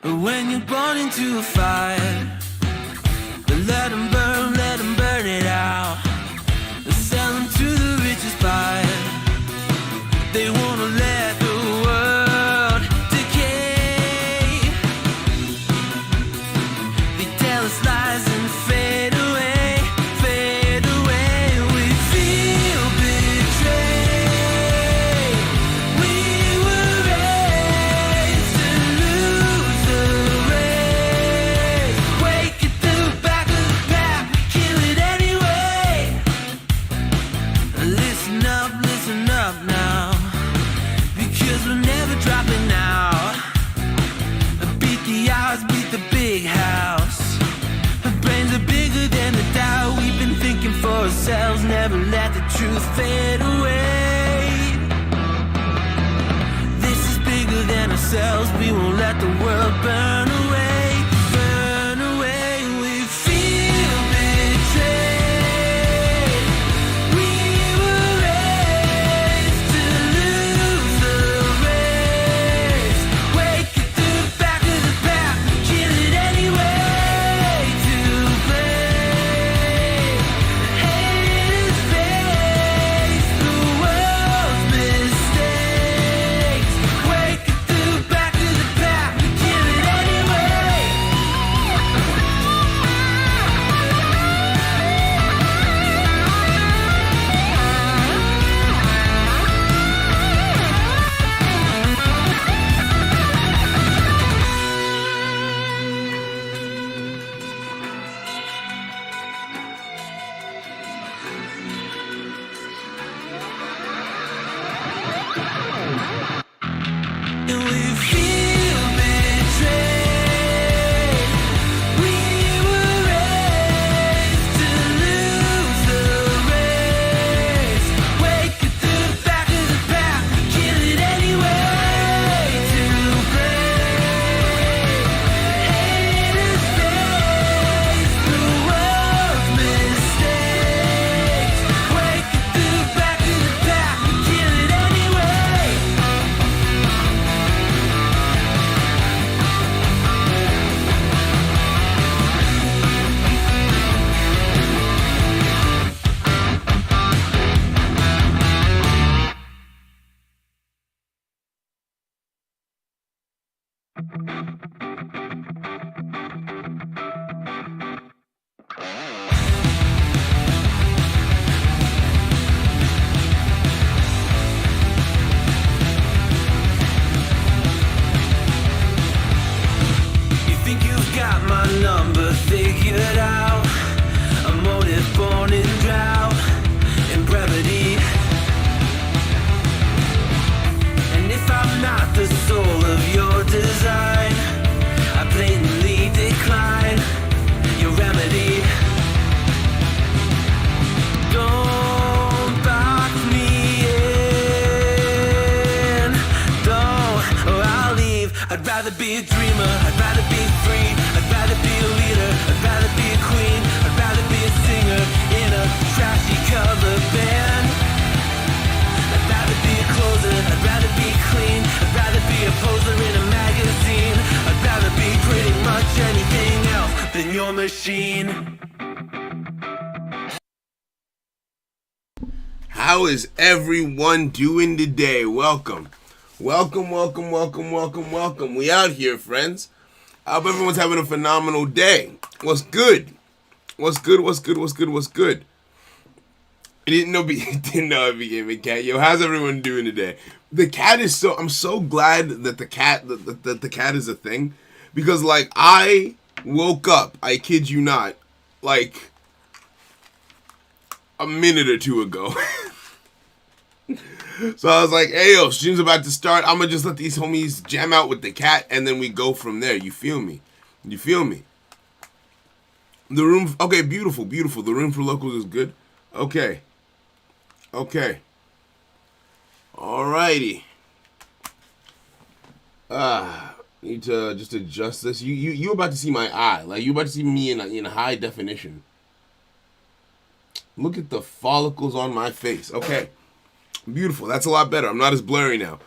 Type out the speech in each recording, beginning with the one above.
When you're born into a fire, let them burn it out. Sell them to the richest buyer. They wanna let the world decay. They tell us lies and fade away, fade away. We feel betrayed. We were raised to lose the race. Wake at the back of the pack, kill it anyway. Listen up now, because we're never dropping now. Beat the odds, beat the big house. Our brains are bigger than the doubt. We've been thinking for ourselves, never let the truth fade away. This is bigger than ourselves, we won't let the world burn away, burn away. We feel betrayed. We were raised to lose the race. Wake at the back of the pack, kill it anyway. To play, haters face the world's mistakes. Wake at the back of the pack, kill it anyway. And we feel betrayed. We were raised to lose the race. Wake at the back of the pack, kill it anyway. To play, haters face the world's mistakes. Wake at the back of the pack, kill it anyway. You think you've got my number figured out? A motive born in drought and brevity. And if I'm not the soul of your design, I blatantly decline your remedy. Don't box me in, don't, or I'll leave. I'd rather be a dreamer, I'd rather be free, I'd rather be a leader, I'd rather be a queen, I'd rather be a singer in a trashy cover band. I'd rather be a closer, I'd rather be clean, I'd rather be a poser in a magazine, I'd rather be pretty much anything else than your machine. How is everyone doing today? Welcome. Welcome. We out here, friends. I hope everyone's having a phenomenal day. What's good? I didn't know I became a cat. Yo, how's everyone doing today? The cat is I'm so glad that the cat the cat is a thing. Because like I woke up, I kid you not, like a minute or two ago. So I was like, hey, yo, stream's about to start. I'm going to just let these homies jam out with the cat, and then we go from there. You feel me? The room, okay, beautiful. The room for locals is good. Okay. Alrighty. Need to just adjust this. You about to see my eye. Like, you about to see me in high definition. Look at the follicles on my face. Okay. Beautiful. That's a lot better. I'm not as blurry now.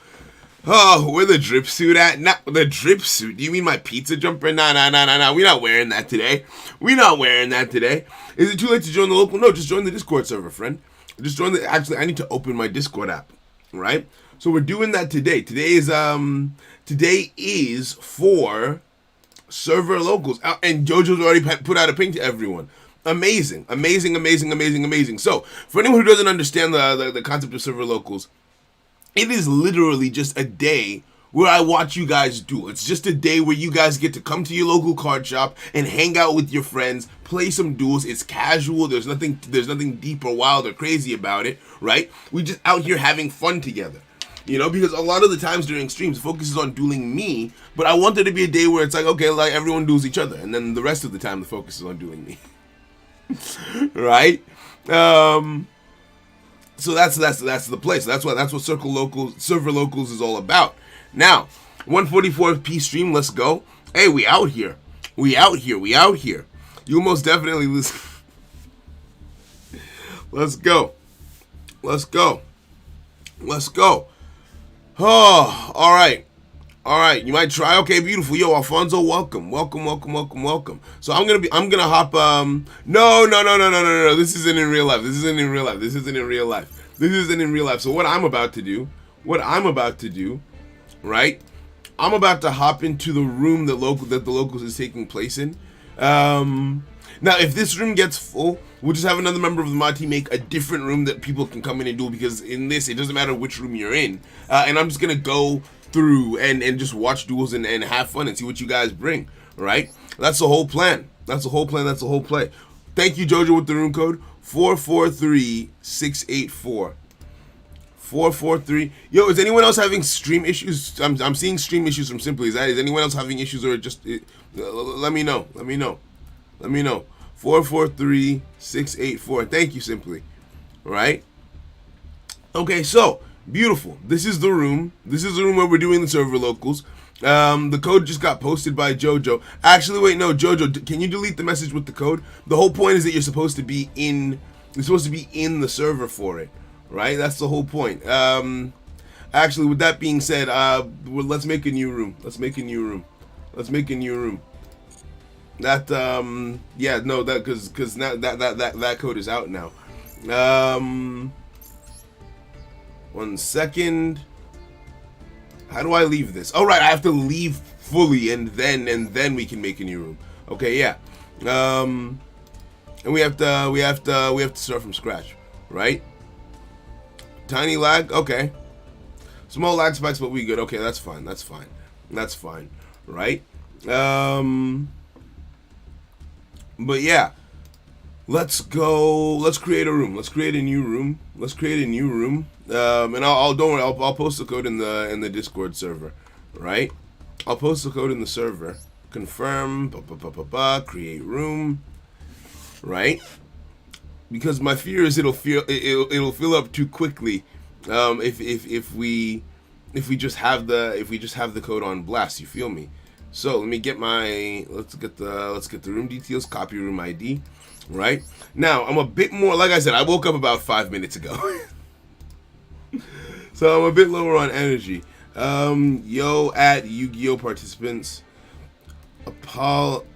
Oh, where the drip suit at? Not the drip suit. Do you mean my pizza jumper? Nah. We're not wearing that today. We're not wearing that today. Is it too late to join the local? No, just join the Discord server, friend. Just join the. Actually, I need to open my Discord app. Right. So we're doing that today. Today is for server locals, and JoJo's already put out a ping to everyone. Amazing. So for anyone who doesn't understand the concept of server locals, it is literally just a day where I watch you guys duel. It's just a day where you guys get to come to your local card shop and hang out with your friends, play some duels. It's casual. There's nothing deep or wild or crazy about it, right? We just out here having fun together. You know, because a lot of the times during streams, the focus is on dueling me, but I want there to be a day where it's like, okay, like everyone duels each other, and then the rest of the time the focus is on dueling me. Right? So that's the place. That's what server locals is all about. Now, 144p stream, let's go. Hey, we out here. You most definitely listen. Let's go. Oh, all right. You might try. Okay, beautiful. Yo, Alfonso, welcome. So I'm gonna hop. No. This isn't in real life. So what I'm about to do, right? I'm about to hop into the room that the locals is taking place in. Now, if this room gets full, we'll just have another member of the mod team make a different room that people can come in and duel, because in this, it doesn't matter which room you're in. And I'm just going to go through and just watch duels and have fun and see what you guys bring, right? That's the whole plan. That's the whole play. Thank you, Jojo, with the room code 443684. 443. Yo, is anyone else having stream issues? I'm seeing stream issues from Simply. Is anyone else having issues, or just let me know. 443684. Thank you, Simply. Right? Okay, so beautiful. This is the room. Where we're doing the server locals. The code just got posted by Jojo. Actually, wait, no, Jojo, can you delete the message with the code? The whole point is that you're supposed to be in the server for it, right? That's the whole point. Actually, with that being said, let's make a new room. That yeah, no, that because now that code is out now. 1 second. How do I leave this? Oh, right, I have to leave fully, and then we can make a new room. Okay, yeah. And we have to start from scratch, right? Tiny lag. Okay. Small lag spikes, but we good. Okay, that's fine. Right? But yeah, let's go. Let's create a room. Let's create a new room. And I'll don't worry. I'll post the code in the Discord server, right? I'll post the code in the server. Confirm. Create room. Right? Because my fear is it'll fill up too quickly. If we just have the code on blast. You feel me? So let me get let's get the room details, copy room ID, right? Now I'm a bit more, like I said, I woke up about 5 minutes ago. So I'm a bit lower on energy. Yo at Yu-Gi-Oh participants,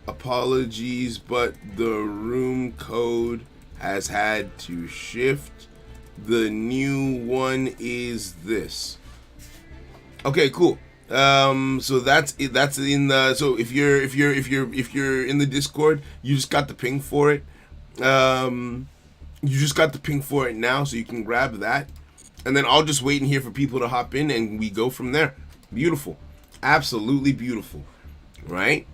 apologies, but the room code has had to shift. The new one is this. Okay, cool. So that's it. That's in the. So if you're in the Discord, you just got the ping for it. You just got the ping for it now, so you can grab that, and then I'll just wait in here for people to hop in, and we go from there. Beautiful, absolutely beautiful, right?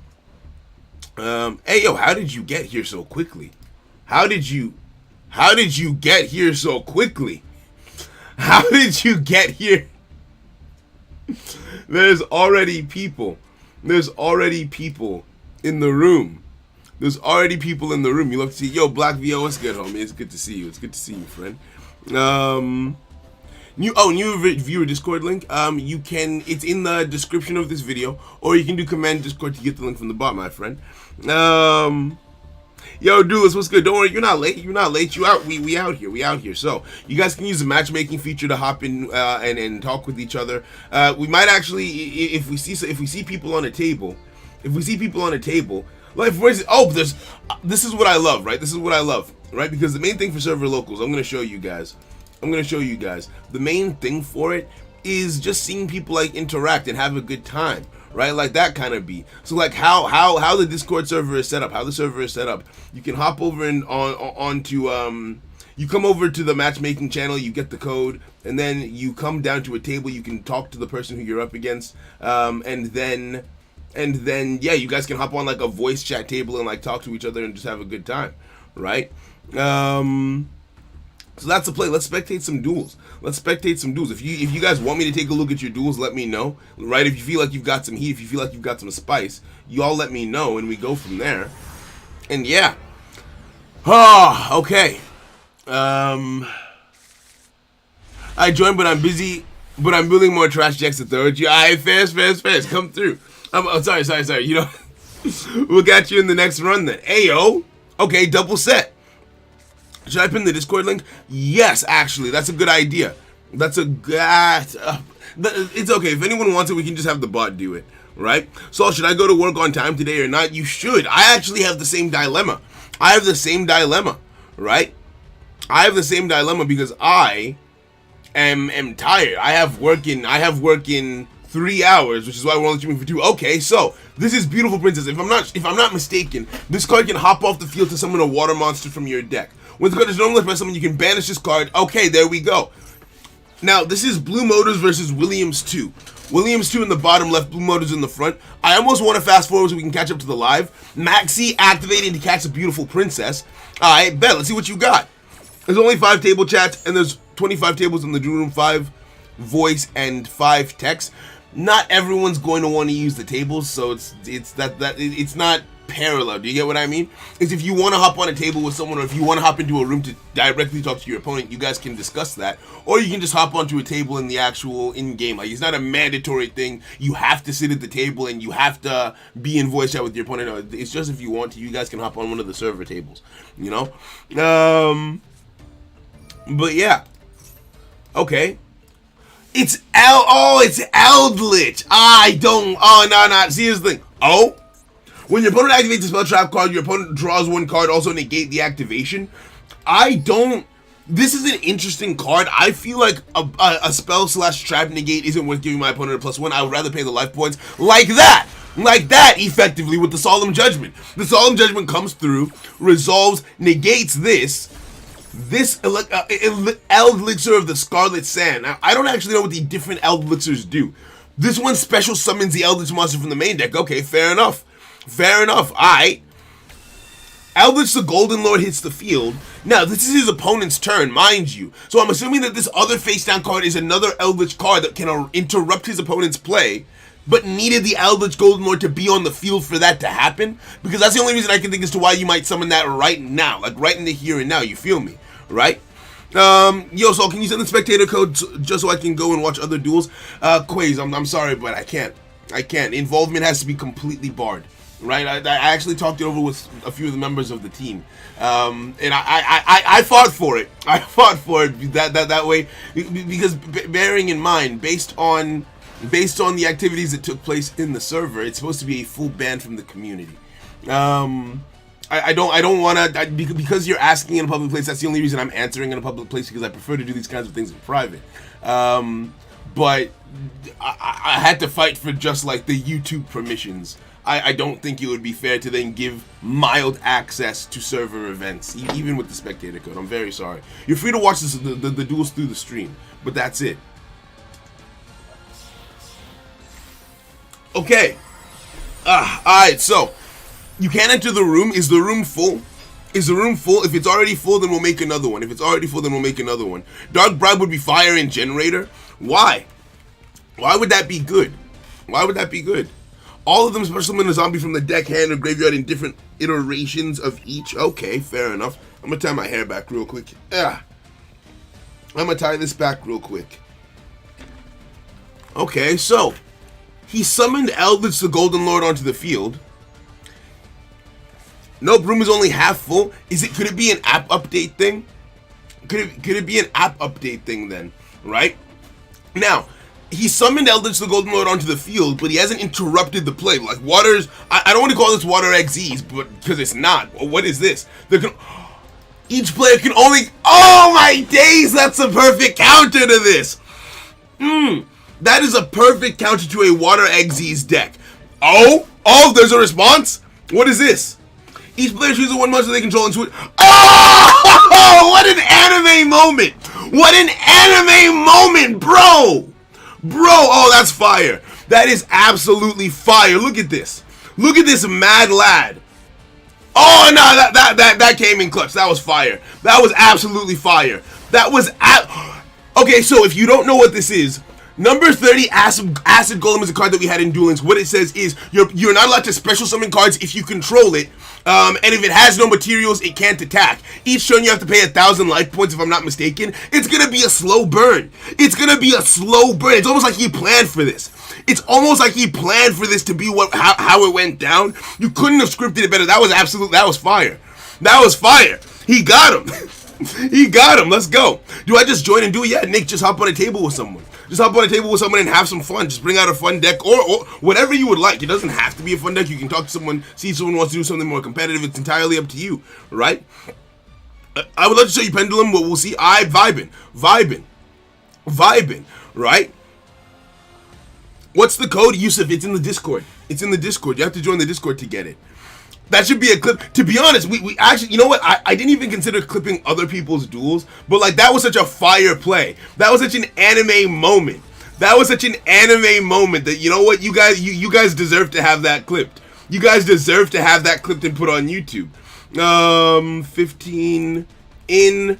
Hey yo, how did you get here so quickly? How did you get here so quickly? How did you get here? There's already people in the room. You love to see, yo, Black VO, what's good, homie? It's good to see you. Friend. New viewer Discord link. It's in the description of this video, or you can do command Discord to get the link from the bot, my friend. Yo, Duelist, what's good? Don't worry, you're not late. You're not late. You out? We out here. We out here. So you guys can use the matchmaking feature to hop in and talk with each other. We might actually, if we see people on a table, like for instance, this is what I love, right? This is what I love, right? Because the main thing for server locals, I'm gonna show you guys. The main thing for it is just seeing people like interact and have a good time. Right, like that kind of beat. So like how the Discord server is set up, you can hop over and onto you come over to the matchmaking channel, you get the code, and then you come down to a table. You can talk to the person who you're up against, and then yeah, you guys can hop on like a voice chat table and like talk to each other and just have a good time, right? So that's the play. Let's spectate some duels. If you guys want me to take a look at your duels, let me know. Right? If you feel like you've got some heat, if you feel like you've got some spice, you all let me know and we go from there. And yeah. Okay. I joined, but I'm busy. But I'm building more trash jacks to throw at you. Alright, fast. Come through. Sorry. You know, we'll get you in the next run then. Ayo. Okay, double set. Should I pin the Discord link? Yes, actually, that's a good idea. It's okay. If anyone wants it, we can just have the bot do it, right? So, should I go to work on time today or not? You should. I actually have the same dilemma. Right? I have the same dilemma because I am tired. I have work in 3 hours, which is why we're only streaming for 2. Okay, so this is Beautiful Princess. If I'm not mistaken, this card can hop off the field to summon a water monster from your deck. When the card is normally pressed summon, you can banish this card. Okay, there we go. Now, this is Blue Motors versus Williams 2. Williams 2 in the bottom left, Blue Motors in the front. I almost want to fast forward so we can catch up to the live. Maxi activated to catch the Beautiful Princess. Alright, bet. Let's see what you got. There's only 5 table chats, and there's 25 tables in the Drew Room, 5 voice and 5 text. Not everyone's going to want to use the tables, so it's not parallel. Do you get what I mean? Is if you want to hop on a table with someone, or if you want to hop into a room to directly talk to your opponent, you guys can discuss that, or you can just hop onto a table in the actual in-game. Like, it's not a mandatory thing. You have to sit at the table and you have to be in voice chat with your opponent. No, it's just if you want to, you guys can hop on one of the server tables. You know, but yeah, okay. It's Eldritch. No. See, here's the thing. When your opponent activates a spell trap card, your opponent draws 1 card, also negate the activation. This is an interesting card. I feel like a spell / trap negate isn't worth giving my opponent a +1. I would rather pay the life points like that, effectively, with the Solemn Judgment. The Solemn Judgment comes through, resolves, negates this Elixir of the Scarlet Sand. Now, I don't actually know what the different Elixirs do. This one special summons the Eldritch monster from the main deck. Okay, fair enough. Alright. Eldritch the Golden Lord hits the field. Now, this is his opponent's turn, mind you. So I'm assuming that this other face-down card is another Eldritch card that can interrupt his opponent's play, but needed the Eldritch Golden Lord to be on the field for that to happen. Because that's the only reason I can think as to why you might summon that right now. Like, right in the here and now, you feel me? Right? Yo, so can you send the spectator code just so I can go and watch other duels? Quaze, I'm sorry, but I can't. Involvement has to be completely barred. Right? I actually talked it over with a few of the members of the team. And I fought for it. That way, because bearing in mind, based on the activities that took place in the server, it's supposed to be a full ban from the community. I don't want to, because you're asking in a public place. That's the only reason I'm answering in a public place, because I prefer to do these kinds of things in private. But I had to fight for just like the YouTube permissions. I don't think it would be fair to then give mild access to server events, even with the spectator code. I'm very sorry. You're free to watch the duels through the stream, but that's it. Okay. Alright, so you can't enter the room. Is the room full? If it's already full, then we'll make another one. Dark Bribe would be fire and generator. Why? Why would that be good? All of them special summon a zombie from the deck, hand, or graveyard in different iterations of each. Okay, fair enough. I'm gonna tie my hair back real quick. I'm gonna tie this back real quick. Okay, so he summoned Eldritch the Golden Lord onto the field. Nope, room is only half full. Could it be an app update thing? Could it be an app update thing then? Right? Now, he summoned Eldritch the Golden Lord onto the field, but he hasn't interrupted the play. Like, Water's... I don't want to call this Water XZs, but because it's not. What is this? Each player can only... Oh my days! That's a perfect counter to this! That is a perfect counter to a Water XZ's deck. Oh, there's a response? What is this? Each player chooses one monster they control and switch... Oh! What an anime moment! What an anime moment, bro! Bro, oh, that's fire. That is absolutely fire. Look at this. Look at this mad lad. Oh, no, that came in clutch. That was fire. That was absolutely fire. That was... Okay, so if you don't know what this is, number 30, Acid Golem, is a card that we had in Duel Links. What it says is you're not allowed to special summon cards if you control it. And if it has no materials, it can't attack. Each turn you have to pay 1,000 life points, if I'm not mistaken. It's gonna be a slow burn. It's gonna be a slow burn. It's almost like he planned for this. It's almost like he planned for this to be how it went down. You couldn't have scripted it better. That was fire. That was fire. He got him. He got him. Let's go. Do I just join and do it? Yeah, Nick, just hop on a table with someone. Just hop on a table with someone and have some fun. Just bring out a fun deck or whatever you would like. It doesn't have to be a fun deck. You can talk to someone, see if someone wants to do something more competitive. It's entirely up to you, right? I would love to show you Pendulum, but we'll see. Vibing, right? What's the code, Yusuf? It's in the Discord. It's in the Discord. You have to join the Discord to get it. That should be a clip. To be honest, we actually, you know what? I didn't even consider clipping other people's duels, but like that was such a fire play. That was such an anime moment. That was such an anime moment that, you know what, you guys deserve to have that clipped. You guys deserve to have that clipped and put on YouTube. 15 in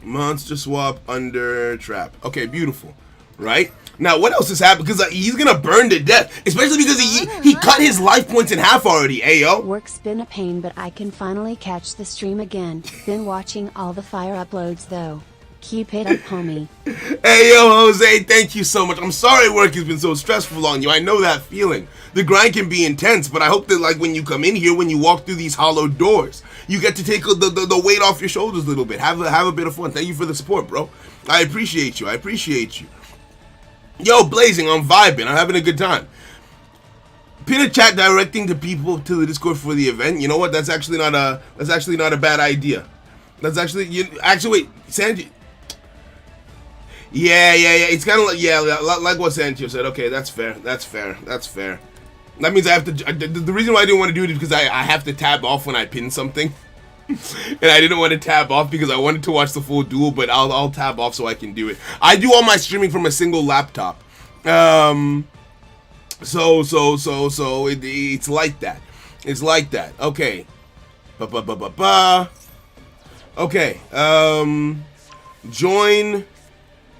monster swap under trap. Okay, beautiful. Right? Now, what else has happened? Because he's going to burn to death. Especially because he cut his life points in half already, ayo. Work's been a pain, but I can finally catch the stream again. Been watching all the fire uploads, though. Keep it up, homie. Hey, yo, Jose, thank you so much. I'm sorry work has been so stressful on you. I know that feeling. The grind can be intense, but I hope that, like, when you come in here, when you walk through these hollow doors, you get to take the weight off your shoulders a little bit. Have a bit of fun. Thank you for the support, bro. I appreciate you. I appreciate you. Yo, Blazing, I'm vibing. I'm having a good time. Pin a chat directing to people to the Discord for the event. You know what? That's actually not a bad idea. That's actually wait, Sanji. Yeah. It's kind of like like what Sanji said. Okay, that's fair. That means I have to. The reason why I didn't want to do it is because I have to tab off when I pin something. And I didn't want to tab off because I wanted to watch the full duel, but I'll tab off so I can do it. I do all my streaming from a single laptop. So it's like that. It's like that. Okay. Okay. Join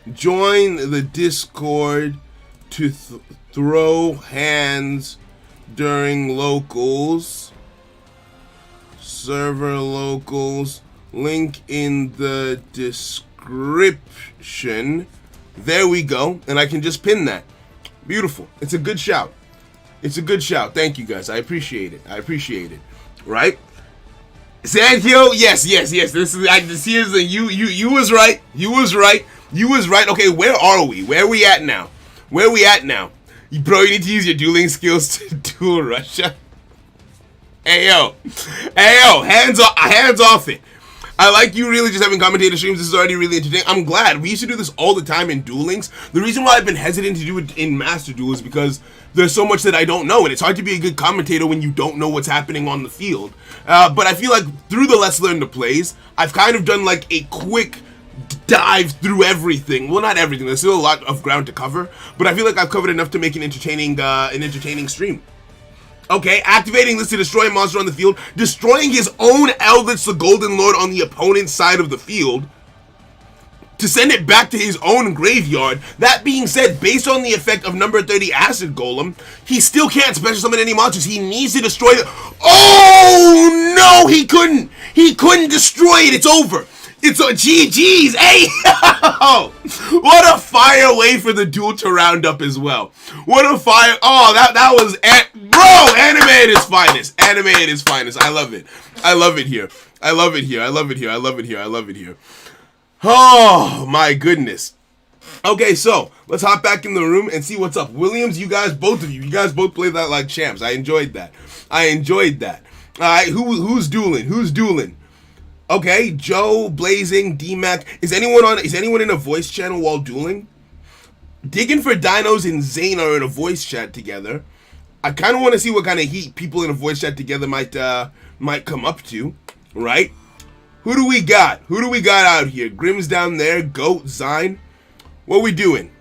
the Discord to throw hands during locals. Server locals, link in the description. There we go, and I can just pin that. Beautiful. It's a good shout. It's a good shout. Thank you guys. I appreciate it. Right? Sergio, yes. This here's the you was right. You was right. Okay, where are we? Where are we at now? Bro, you need to use your dueling skills to duel Russia. Hey yo, hands off it. I like you really just having commentator streams. This is already really entertaining. I'm glad. We used to do this all the time in Duel Links. The reason why I've been hesitant to do it in Master Duel is because there's so much that I don't know, and it's hard to be a good commentator when you don't know what's happening on the field. But I feel like through the Let's Learn the Plays, I've kind of done like a quick dive through everything. Well, not everything. There's still a lot of ground to cover, but I feel like I've covered enough to make an entertaining stream. Okay, activating this to destroy a monster on the field, destroying his own Eldritch the Golden Lord on the opponent's side of the field, to send it back to his own graveyard. That being said, based on the effect of number 30 Acid Golem, he still can't special summon any monsters. He needs to destroy the... Oh, no, he couldn't. He couldn't destroy it. It's over. It's a GG's. Hey, what a fire way for the duel to round up as well. What a fire. Oh, that was, bro, anime at its finest. Anime at its finest. I love it. I love it here. I love it here. I love it here. I love it here. I love it here. Oh, my goodness. Okay, so let's hop back in the room and see what's up. Williams, you guys, both of you guys both played that like champs. I enjoyed that. I enjoyed that. All right, who's dueling? Who's dueling? Okay, Joe, Blazing, D-Mac. Is anyone in a voice channel while dueling? Digging for Dinos and Zane are in a voice chat together. I kind of want to see what kind of heat people in a voice chat together might come up to, right? Who do we got? Who do we got out here? Grimm's down there, Goat, Zine. What we doing?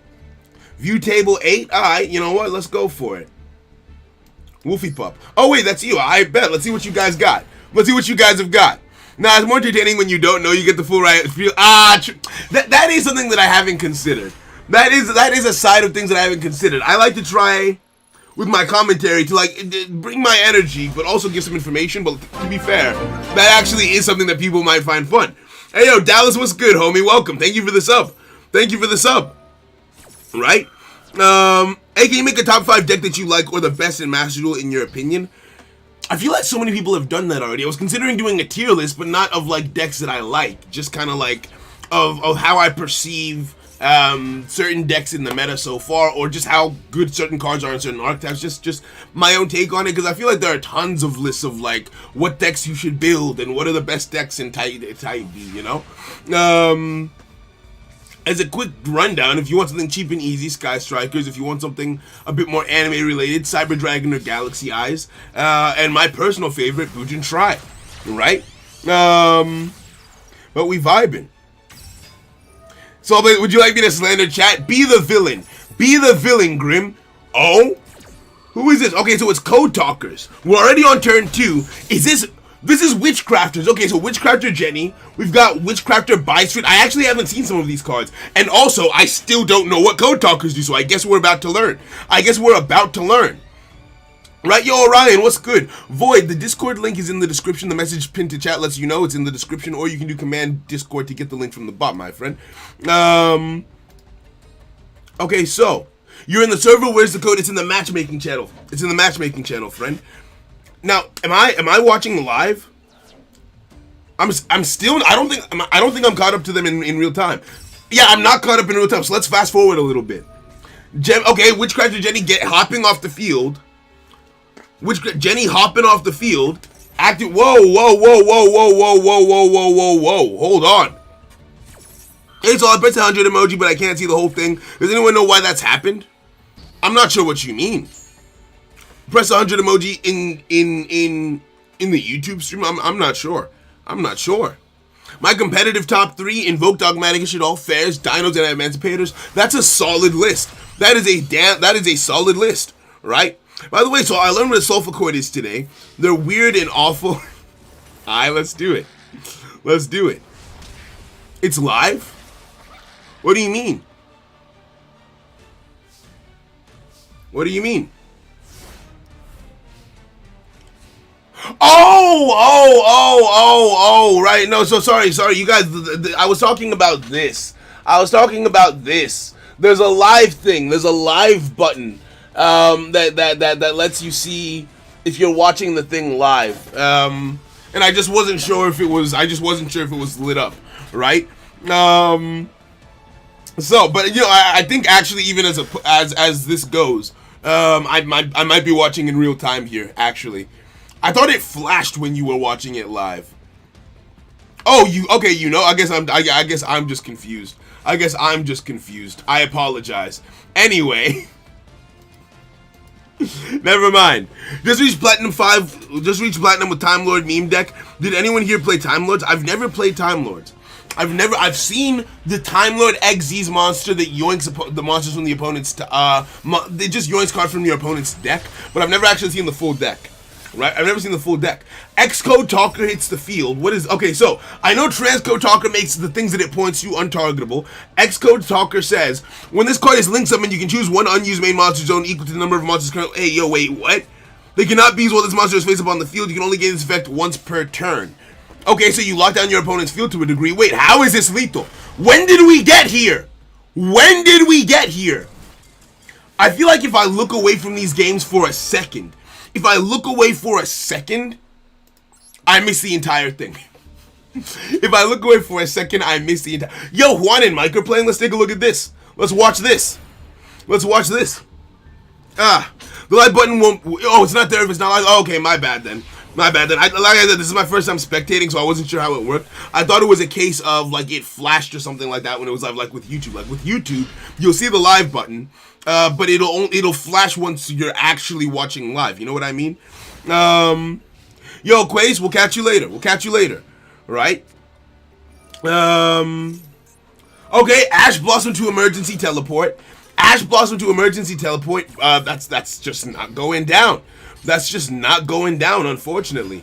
View table 8? Alright, you know what? Let's go for it. Wolfie Pup. Oh wait, that's you. I bet. Let's see what you guys got. Let's see what you guys have got. Nah, it's more entertaining when you don't know. You get the full right feel. That is something that I haven't considered. That is a side of things that I haven't considered. I like to try with my commentary to like bring my energy, but also give some information. But to be fair, that actually is something that people might find fun. Hey yo, Dallas, what's good, homie? Welcome. Thank you for the sub. Thank you for the sub. Right? Hey, can you make a top 5 deck that you like or the best in Master Duel in your opinion? I feel like so many people have done that already. I was considering doing a tier list, but not of like decks that I like. Just kind of like of how I perceive certain decks in the meta so far, or just how good certain cards are in certain archetypes. Just my own take on it, because I feel like there are tons of lists of like what decks you should build and what are the best decks in type B, you know? As a quick rundown, if you want something cheap and easy, Sky Strikers. If you want something a bit more anime related, Cyber Dragon or Galaxy Eyes. And my personal favorite, Bujin Try. Right? But we vibing. So, would you like me to slander chat? Be the villain. Be the villain, Grim. Oh? Who is this? Okay, so it's Code Talkers. We're already on turn 2. This is Witchcrafters. Okay, so Witchcrafter Jenny. We've got Witchcrafter Bystreet. I actually haven't seen some of these cards. And also, I still don't know what Code Talkers do, so I guess we're about to learn. Right, yo, Orion, what's good? Void, the Discord link is in the description. The message pinned to chat lets you know it's in the description, or you can do command Discord to get the link from the bot, my friend. Okay, so, you're in the server. Where's the code? It's in the matchmaking channel. It's in the matchmaking channel, friend. Now, am I watching live? I'm still. I don't think I'm caught up to them in real time. Yeah, I'm not caught up in real time. So let's fast forward a little bit. Okay, Witchcraft Jenny hopping off the field. Jenny hopping off the field. Acting. Whoa. Hold on. Hey, so I press 100 emoji, but I can't see the whole thing. Does anyone know why that's happened? I'm not sure what you mean. Press 100 emoji in the YouTube stream. I'm not sure. My competitive top 3: Invoke, Dogmatic, Shit All Fairs, Dinos, and Emancipators. That's a solid list. That is a solid list, right? By the way, so I learned what a sulfur chord is today. They're weird and awful. Alright, let's do it. It's live? What do you mean? Oh, right. No, so sorry, you guys. I was talking about this. There's a live thing. There's a live button that lets you see if you're watching the thing live. And I just wasn't sure if it was. Lit up, right? So, but you know, I think actually even as this goes, I might be watching in real time here. Actually. I thought it flashed when you were watching it live. Oh, okay, you know, I guess I'm just confused. I apologize. Anyway. Never mind. Just reached Platinum with Time Lord meme deck. Did anyone here play Time Lords? I've never played Time Lords. I've seen the Time Lord XZ's monster that yoinks the monsters from the opponent's it just yoinks cards from your opponent's deck, but I've never actually seen the full deck. Right? I've never seen the full deck. X-Code Talker hits the field. Okay, so I know Transcode Talker makes the things that it points to untargetable. X-Code Talker says, when this card is linked summoned, you can choose one unused main monster zone equal to the number of monsters currently. Hey, yo, wait, what? They cannot be while this monster is face up on the field. You can only gain this effect once per turn. Okay, so you lock down your opponent's field to a degree. Wait, how is this lethal? When did we get here? When did we get here? I feel like if I look away from these games for a second, I miss the entire thing. If I look away for a second, I miss the entire... Yo, Juan and Mike are playing. Let's take a look at this. Let's watch this. The like button won't... Oh, it's not there if it's not like... Oh, okay, my bad then. Like I said, this is my first time spectating, so I wasn't sure how it worked. I thought it was a case of, like, it flashed or something like that when it was live, like with YouTube. Like, with YouTube, you'll see the live button, but it'll flash once you're actually watching live. You know what I mean? Yo, Quaze, we'll catch you later. Right? Okay, Ash Blossom to emergency teleport. That's just not going down. Unfortunately.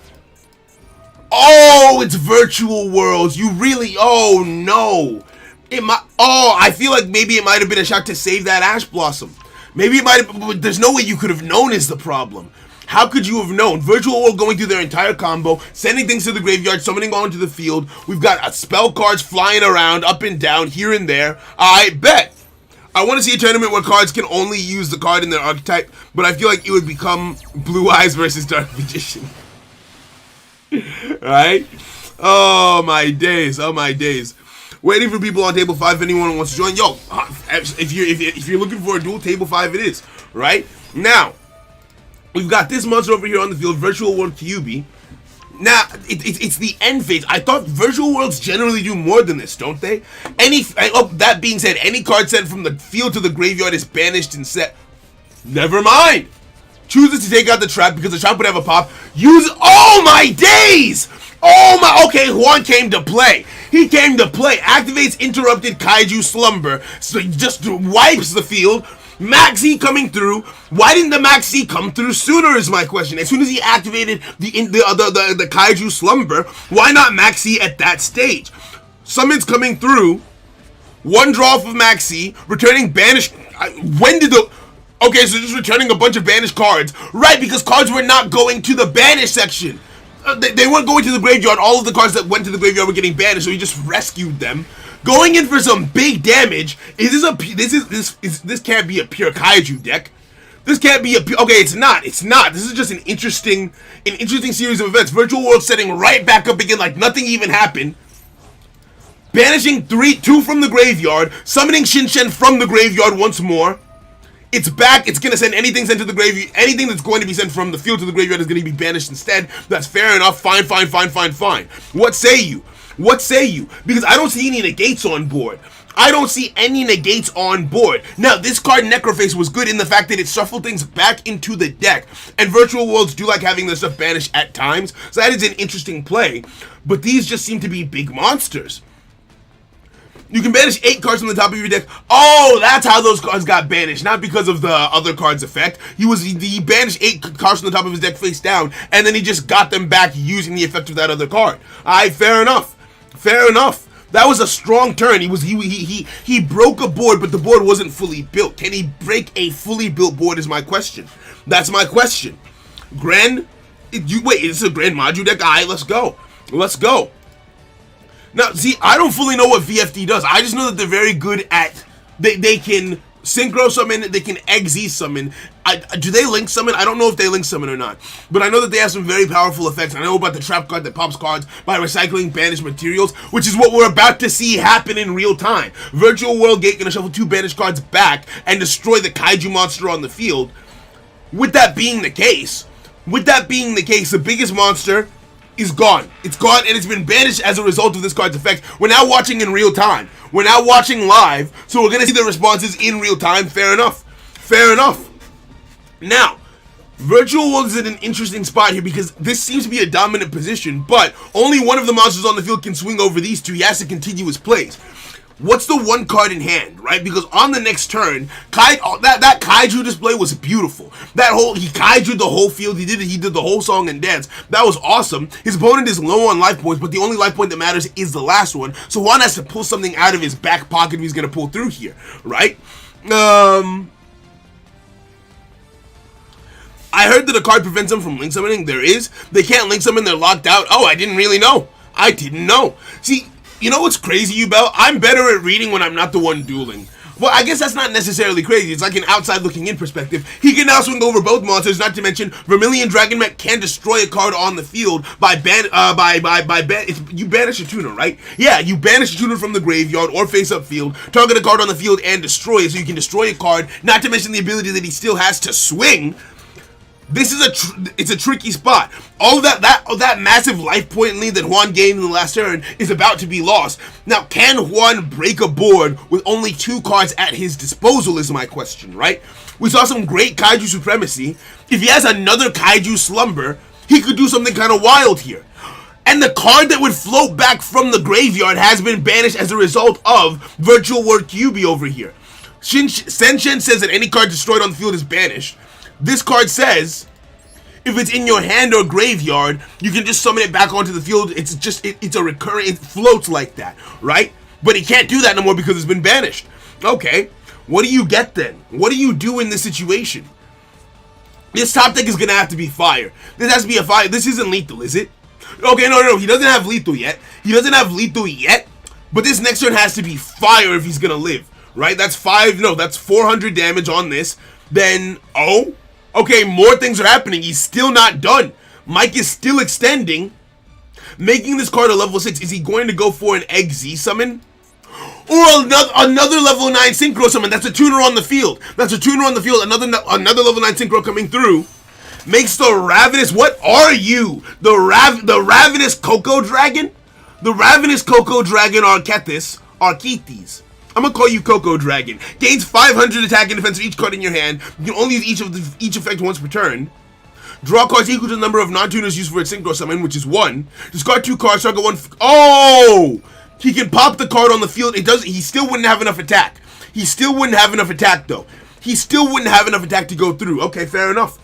Oh, it's Virtual Worlds. You really... Oh, no. I feel like maybe it might have been a shot to save that Ash Blossom. Maybe it might have... But there's no way you could have known is the problem. How could you have known? Virtual World going through their entire combo, sending things to the graveyard, summoning onto the field. We've got spell cards flying around, up and down, here and there. I bet. I want to see a tournament where cards can only use the card in their archetype, but I feel like it would become Blue Eyes versus Dark Magician. Right? Oh my days. Waiting for people on table 5 if anyone wants to join. Yo, if you're looking for a duel, table 5 it is. Right? Now, we've got this monster over here on the field, Virtual World QB. Now, it's the end phase. I thought Virtual Worlds generally do more than this, don't they? That being said, any card sent from the field to the graveyard is banished and set. Never mind. Chooses to take out the trap because the trap would have a pop. Oh my days! Okay, Juan came to play. He came to play. Activates Interrupted Kaiju Slumber. So he just wipes the field. Maxi coming through. Why didn't the Maxi come through sooner is my question. As soon as he activated the Kaiju Slumber, why not Maxi at that stage? Summons coming through. One draw of Maxi, returning banished. Okay, so just returning a bunch of banished cards. Right, because cards were not going to the banished section. They weren't going to the graveyard. All of the cards that went to the graveyard were getting banished, so he just rescued them. Going in for some big damage. This can't be a pure Kaiju deck. This can't be okay, it's not. This is just an interesting series of events. Virtual World setting right back up again like nothing even happened. Banishing 2 from the graveyard. Summoning Shinshen from the graveyard once more. It's back. It's going to send anything sent to the graveyard. Anything that's going to be sent from the field to the graveyard is going to be banished instead. That's fair enough. Fine. What say you? Because I don't see any negates on board. Now, this card, Necroface, was good in the fact that it shuffled things back into the deck. And Virtual Worlds do like having their stuff banished at times. So that is an interesting play. But these just seem to be big monsters. You can banish 8 cards from the top of your deck. Oh, that's how those cards got banished. Not because of the other card's effect. He banished 8 cards from the top of his deck face down, and then he just got them back using the effect of that other card. Alright, fair enough. That was a strong turn. He broke a board, but the board wasn't fully built. Can he break a fully built board is my question. That's my question. Wait, it's a Grand Maju deck? Alright, let's go. Now, see, I don't fully know what VFD does. I just know that they're very good at... They can Synchro Summon, they can XZ Summon. Do they Link Summon? I don't know if they Link Summon or not. But I know that they have some very powerful effects. I know about the trap card that pops cards by recycling banished materials, which is what we're about to see happen in real time. Virtual World Gate gonna shuffle 2 banished cards back and destroy the Kaiju monster on the field. With that being the case, the biggest monster is gone. It's gone, and it's been banished as a result of this card's effect. We're now watching in real time. We're now watching live, so we're going to see the responses in real time. Fair enough. Now, Virtual World is in an interesting spot here because this seems to be a dominant position, but only one of the monsters on the field can swing over these 2. He has to continue his plays. What's the one card in hand, right? Because on the next turn, that Kaiju display was beautiful. He Kaiju'd the whole field. He did the whole song and dance. That was awesome. His opponent is low on life points, but the only life point that matters is the last one. So Juan has to pull something out of his back pocket if he's going to pull through here, right? I heard that a card prevents them from link summoning. There is. They can't link summon. They're locked out. Oh, I didn't really know. I didn't know. See, you know what's crazy, you Bell? I'm better at reading when I'm not the one dueling. Well, I guess that's not necessarily crazy. It's like an outside looking in perspective. He can now swing over both monsters, not to mention Vermilion Dragon Mech can destroy a card on the field by you banish a tuner, right? Yeah, you banish a tuner from the graveyard or face up field, target a card on the field and destroy it, so you can destroy a card, not to mention the ability that he still has to swing. This is it's a tricky spot. All of that massive life point lead that Juan gained in the last turn is about to be lost. Now, can Juan break a board with only 2 cards at his disposal is my question, right? We saw some great Kaiju Supremacy. If he has another Kaiju Slumber, he could do something kind of wild here. And the card that would float back from the graveyard has been banished as a result of Virtual World QB over here. Senshin says that any card destroyed on the field is banished. This card says, if it's in your hand or graveyard, you can just summon it back onto the field. It's a recurring, it floats like that, right? But he can't do that no more because it's been banished. Okay, what do you get then? What do you do in this situation? This top deck is gonna have to be fire. This has to be a fire. This isn't lethal, is it? Okay, no, he doesn't have lethal yet. But this next turn has to be fire if he's gonna live, right? That's 400 damage on this. Then, okay, more things are happening. He's still not done. Mike is still extending, making this card a level 6. Is he going to go for an Egg Z summon? Or another level 9 Synchro summon? That's a tuner on the field. Another level 9 Synchro coming through. Makes the Ravenous... What are you? The Ravenous Coco Dragon? The Ravenous Coco Dragon Archetis. I'm gonna call you Coco Dragon. Gains 500 attack and defense for each card in your hand. You can only use each effect once per turn. Draw cards equal to the number of non-tuners used for its synchro summon, which is 1. Discard 2 cards, target 1. He can pop the card on the field. He still wouldn't have enough attack. Though. He still wouldn't have enough attack to go through. Okay, fair enough.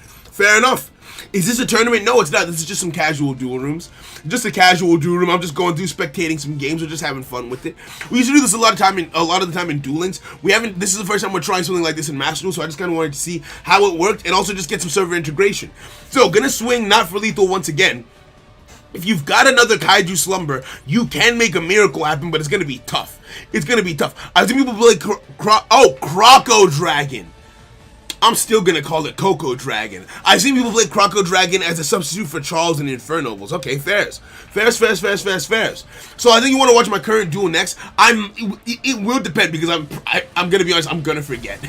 Is this a tournament? No, it's not. This is just some casual duel rooms. Just a casual duel room. I'm just going through spectating some games. We're just having fun with it. We used to do this a lot of the time in Duel Links. This is the first time we're trying something like this in Master Duel, so I just kind of wanted to see how it worked and also just get some server integration. So, gonna swing not for lethal once again. If you've got another Kaiju Slumber, you can make a miracle happen, but it's gonna be tough. I've seen people play Croco Dragon. I'm still gonna call it Coco Dragon. I've seen people play Croco Dragon as a substitute for Charles and Infernobles. Okay, fairs. So I think you want to watch my current duel next. It will depend because I'm gonna be honest. I'm gonna forget.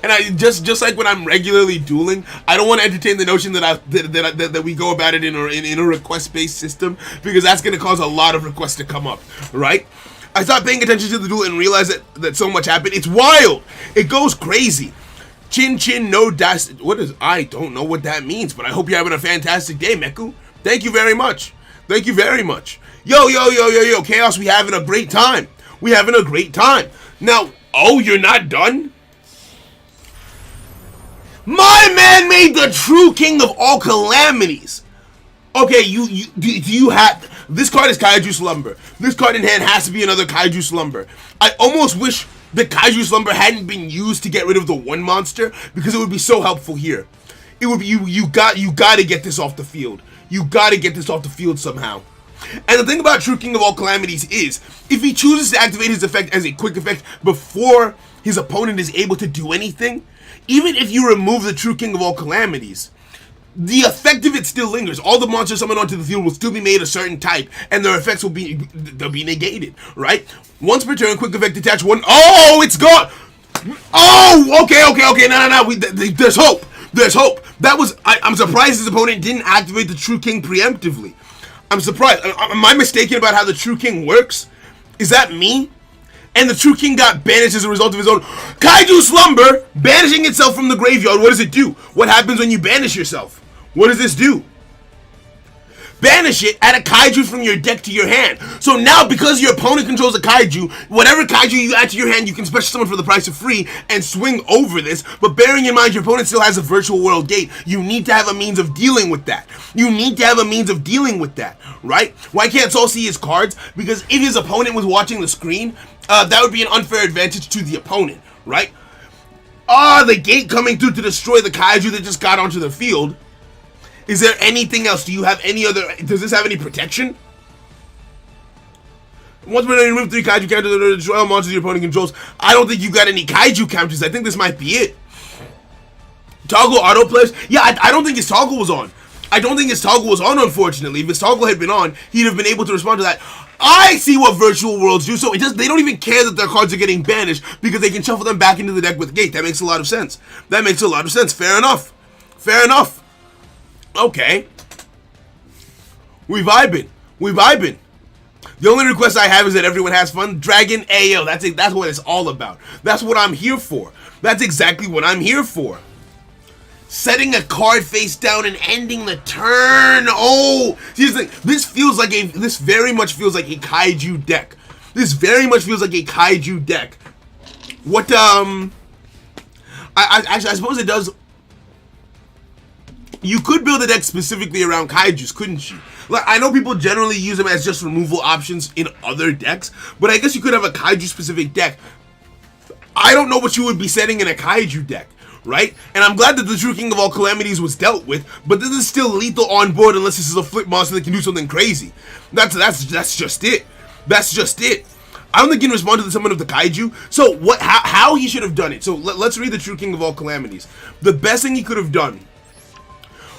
And I just like when I'm regularly dueling, I don't want to entertain the notion that we go about it in a request-based system because that's gonna cause a lot of requests to come up, right? I stopped paying attention to the duel and realized that so much happened. It's wild. It goes crazy. Chin no dash. I don't know what that means, but I hope you're having a fantastic day, Meku. Thank you very much. Yo, Chaos, we having a great time. Now, you're not done? My man made the true king of all calamities. Okay, you have... This card is Kaiju Slumber. This card in hand has to be another Kaiju Slumber. I almost wish the Kaiju Slumber hadn't been used to get rid of the one monster because it would be so helpful here. It would be you got to get this off the field. Somehow. And the thing about True King of All Calamities is if he chooses to activate his effect as a quick effect before his opponent is able to do anything, even if you remove the True King of All Calamities, the effect of it still lingers. All the monsters summoned onto the field will still be made a certain type, and their effects will be negated, right? Once per turn, quick effect detach one. Oh, it's gone. Oh, okay. No. There's hope. I'm surprised his opponent didn't activate the True King preemptively. I'm surprised. Am I mistaken about how the True King works? Is that me? And the True King got banished as a result of his own Kaiju Slumber banishing itself from the graveyard. What does it do? What happens when you banish yourself? What does this do? Banish it, add a Kaiju from your deck to your hand. So now, because your opponent controls a Kaiju, whatever Kaiju you add to your hand, you can special summon for the price of free and swing over this. But bearing in mind your opponent still has a virtual world gate, you need to have a means of dealing with that. Right? Why can't Saul see his cards? Because if his opponent was watching the screen, that would be an unfair advantage to the opponent, right? The gate coming through to destroy the Kaiju that just got onto the field. Is there anything else? Do you have any other... Does this have any protection? Once per turn, you remove 3 kaiju counters that destroy all monsters your opponent controls. I don't think you got any kaiju counters. I think this might be it. Toggle autoplays. Yeah, I don't think his toggle was on. I don't think his toggle was on, unfortunately. If his toggle had been on, he'd have been able to respond to that. I see what virtual worlds do, so they don't even care that their cards are getting banished because they can shuffle them back into the deck with Gate. That makes a lot of sense. That makes a lot of sense. Fair enough. Fair enough. Okay. We vibing. We vibing. The only request I have is that everyone has fun. Dragon AO. That's what it's all about. That's what I'm here for. That's exactly what I'm here for. Setting a card face down and ending the turn. Oh, here's the thing. This very much feels like a kaiju deck. This very much feels like a kaiju deck. What I suppose it does. You could build a deck specifically around kaijus, couldn't you? Like, I know people generally use them as just removal options in other decks, but I guess you could have a kaiju specific deck. I don't know what you would be setting in a kaiju deck. Right? And I'm glad that the True King of All Calamities was dealt with, but this is still lethal on board unless this is a flip monster that can do something crazy. That's just it. That's just it. I don't think he can respond to the summon of the kaiju. So how he should have done it. So let's read the True King of All Calamities. The best thing he could have done.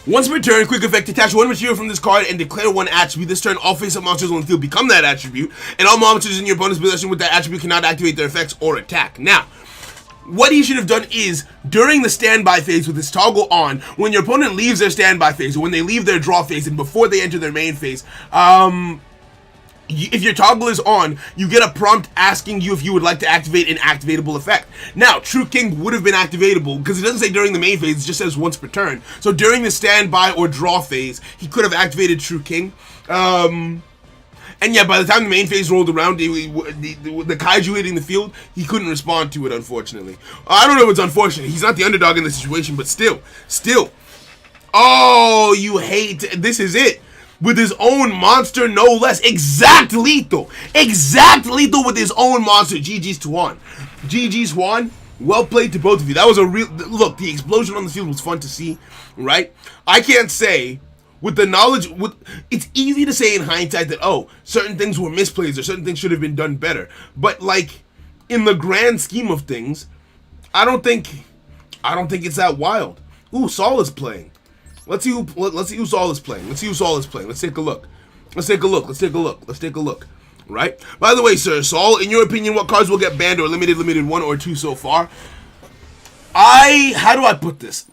Once per turn, quick effect, detach 1 material from this card and declare 1 attribute. This turn, all face-up monsters on the field become that attribute, and all monsters in your opponent's possession with that attribute cannot activate their effects or attack. Now, what he should have done is, during the standby phase with his toggle on, when your opponent leaves their standby phase, or when they leave their draw phase, and before they enter their main phase, if your toggle is on, you get a prompt asking you if you would like to activate an activatable effect. Now, True King would have been activatable, because it doesn't say during the main phase, it just says once per turn. So during the standby or draw phase, he could have activated True King. And yeah, by the time the main phase rolled around, the kaiju hitting the field, he couldn't respond to it, unfortunately. I don't know if it's unfortunate. He's not the underdog in this situation, but still. Oh, you hate. This is it. With his own monster, no less. Exact lethal with his own monster. GG's to Juan. GG's Juan. Well played to both of you. That was a real... Look, the explosion on the field was fun to see, right? I can't say... With the knowledge, it's easy to say in hindsight that, oh, certain things were misplays or certain things should have been done better. But like, in the grand scheme of things, I don't think it's that wild. Ooh, Saul is playing. Let's see who Saul is playing. Let's take a look. Right? By the way, sir, Saul, in your opinion, what cards will get banned or limited 1 or 2 so far? How do I put this?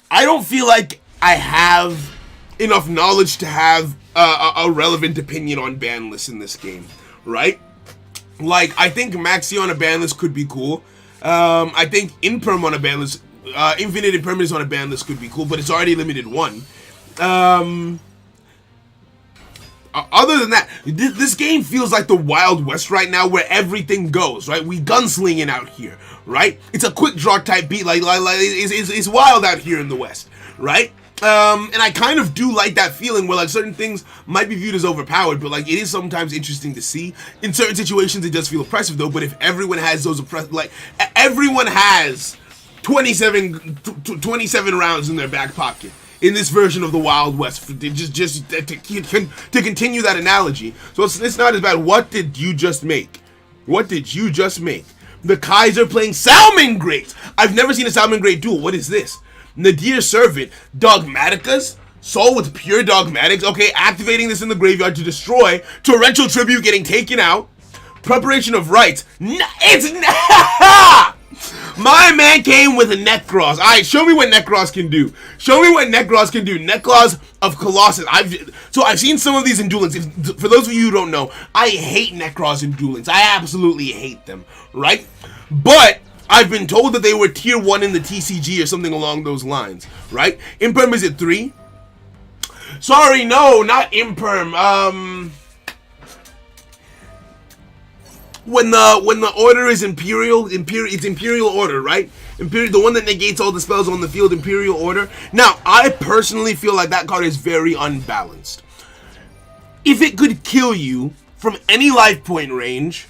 I don't feel like I have enough knowledge to have a relevant opinion on ban lists in this game, right? Like, I think Maxi on a ban list could be cool. I think Imperm on a ban list, Infinite Impermanence on a ban list could be cool, but it's already limited 1. Other than that, this game feels like the Wild West right now, where everything goes, right? We gunslinging out here, right? It's a quick draw type beat, like it's wild out here in the West, right? And I kind of do like that feeling where like certain things might be viewed as overpowered, but like it is sometimes interesting to see. In certain situations, it does feel oppressive though. But if everyone has those everyone has 27 rounds in their back pocket in this version of the Wild West, just to continue that analogy. So it's not as bad. What did you just make? The Kaiser playing Salmon Great. I've never seen a Salmon Great duel. What is this? Nadir Servant, Dogmaticas, Soul with pure Dogmatics. Okay, activating this in the graveyard to destroy. Torrential Tribute getting taken out. Preparation of Rites. My man came with a Necros. Alright, show me what Necros can do. Necros of Colossus. I've seen some of these in Duel Links. For those of you who don't know, I hate Necros in Duel Links. I absolutely hate them, right? But I've been told that they were tier 1 in the TCG or something along those lines, right? Imperm is at 3. Sorry, no, not Imperm. When the order is Imperial, it's Imperial Order, right? The one that negates all the spells on the field, Imperial Order. Now, I personally feel like that card is very unbalanced. If it could kill you from any life point range,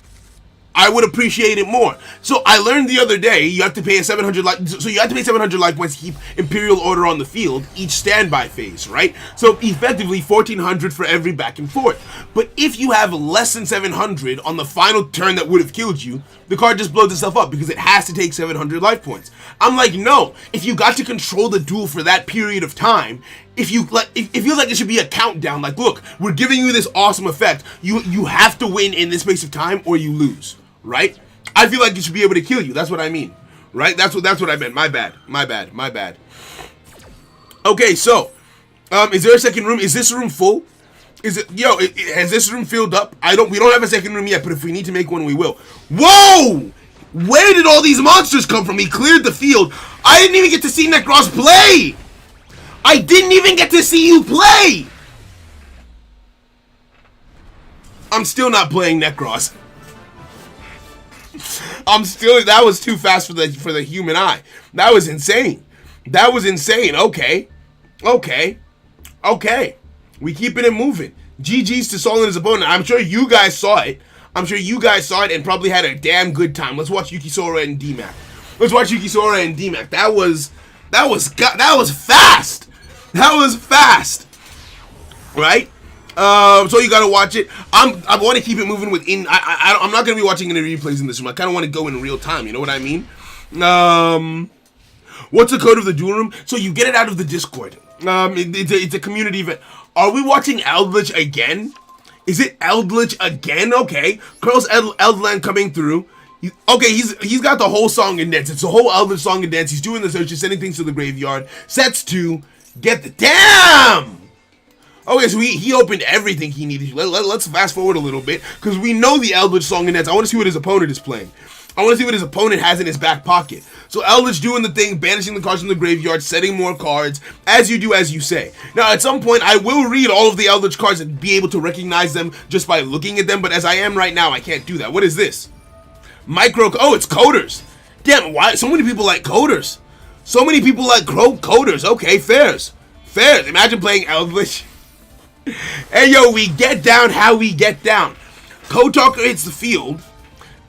I would appreciate it more. So I learned the other day, you have to pay a 700 life, so you have to pay 700 life points to keep Imperial Order on the field each standby phase, right? So effectively 1400 for every back and forth. But if you have less than 700 on the final turn that would have killed you, the card just blows itself up because it has to take 700 life points. I'm like, no, if you got to control the duel for that period of time, if you like, it feels like it should be a countdown. Like, look, we're giving you this awesome effect. You have to win in this space of time or you lose, right? I feel like it should be able to kill you. That's what I mean, right? That's what I meant. My bad. Okay, so, is there a second room? Is this room full? Is it, has this room filled up? We don't have a second room yet, but if we need to make one, we will. Whoa! Where did all these monsters come from? He cleared the field. I didn't even get to see Necros play! I didn't even get to see you play! I'm still not playing Necros. That was too fast for the human eye. That was insane. Okay. We keeping it moving. GG's to Sol and his opponent. I'm sure you guys saw it. And probably had a damn good time. Let's watch Yukisora and D-Mac. That was fast. Right? So you gotta watch it. I want to keep it moving within. I'm not gonna be watching any replays in this room. I kind of want to go in real time. You know what I mean? What's the code of the duel room? So you get it out of the Discord. It's a community event. Are we watching Eldritch again? Is it Eldritch again? Okay. Curls Eldland coming through. He's got the whole song and dance. It's a whole Eldritch song and dance. He's doing the search, sending things to the graveyard. Sets 2. Get the damn. Okay, so he opened everything he needed. Let's fast forward a little bit because we know the Eldritch song and dance. I want to see what his opponent is playing. I want to see what his opponent has in his back pocket. So Eldritch doing the thing, banishing the cards from the graveyard, setting more cards, as you do, as you say. Now, at some point, I will read all of the Eldritch cards and be able to recognize them just by looking at them, but as I am right now, I can't do that. What is this? Oh, it's coders. Damn, why? So many people like coders. Coders. Okay, fairs. Imagine playing Eldritch. Hey, yo, we get down how we get down. Code Talker hits the field,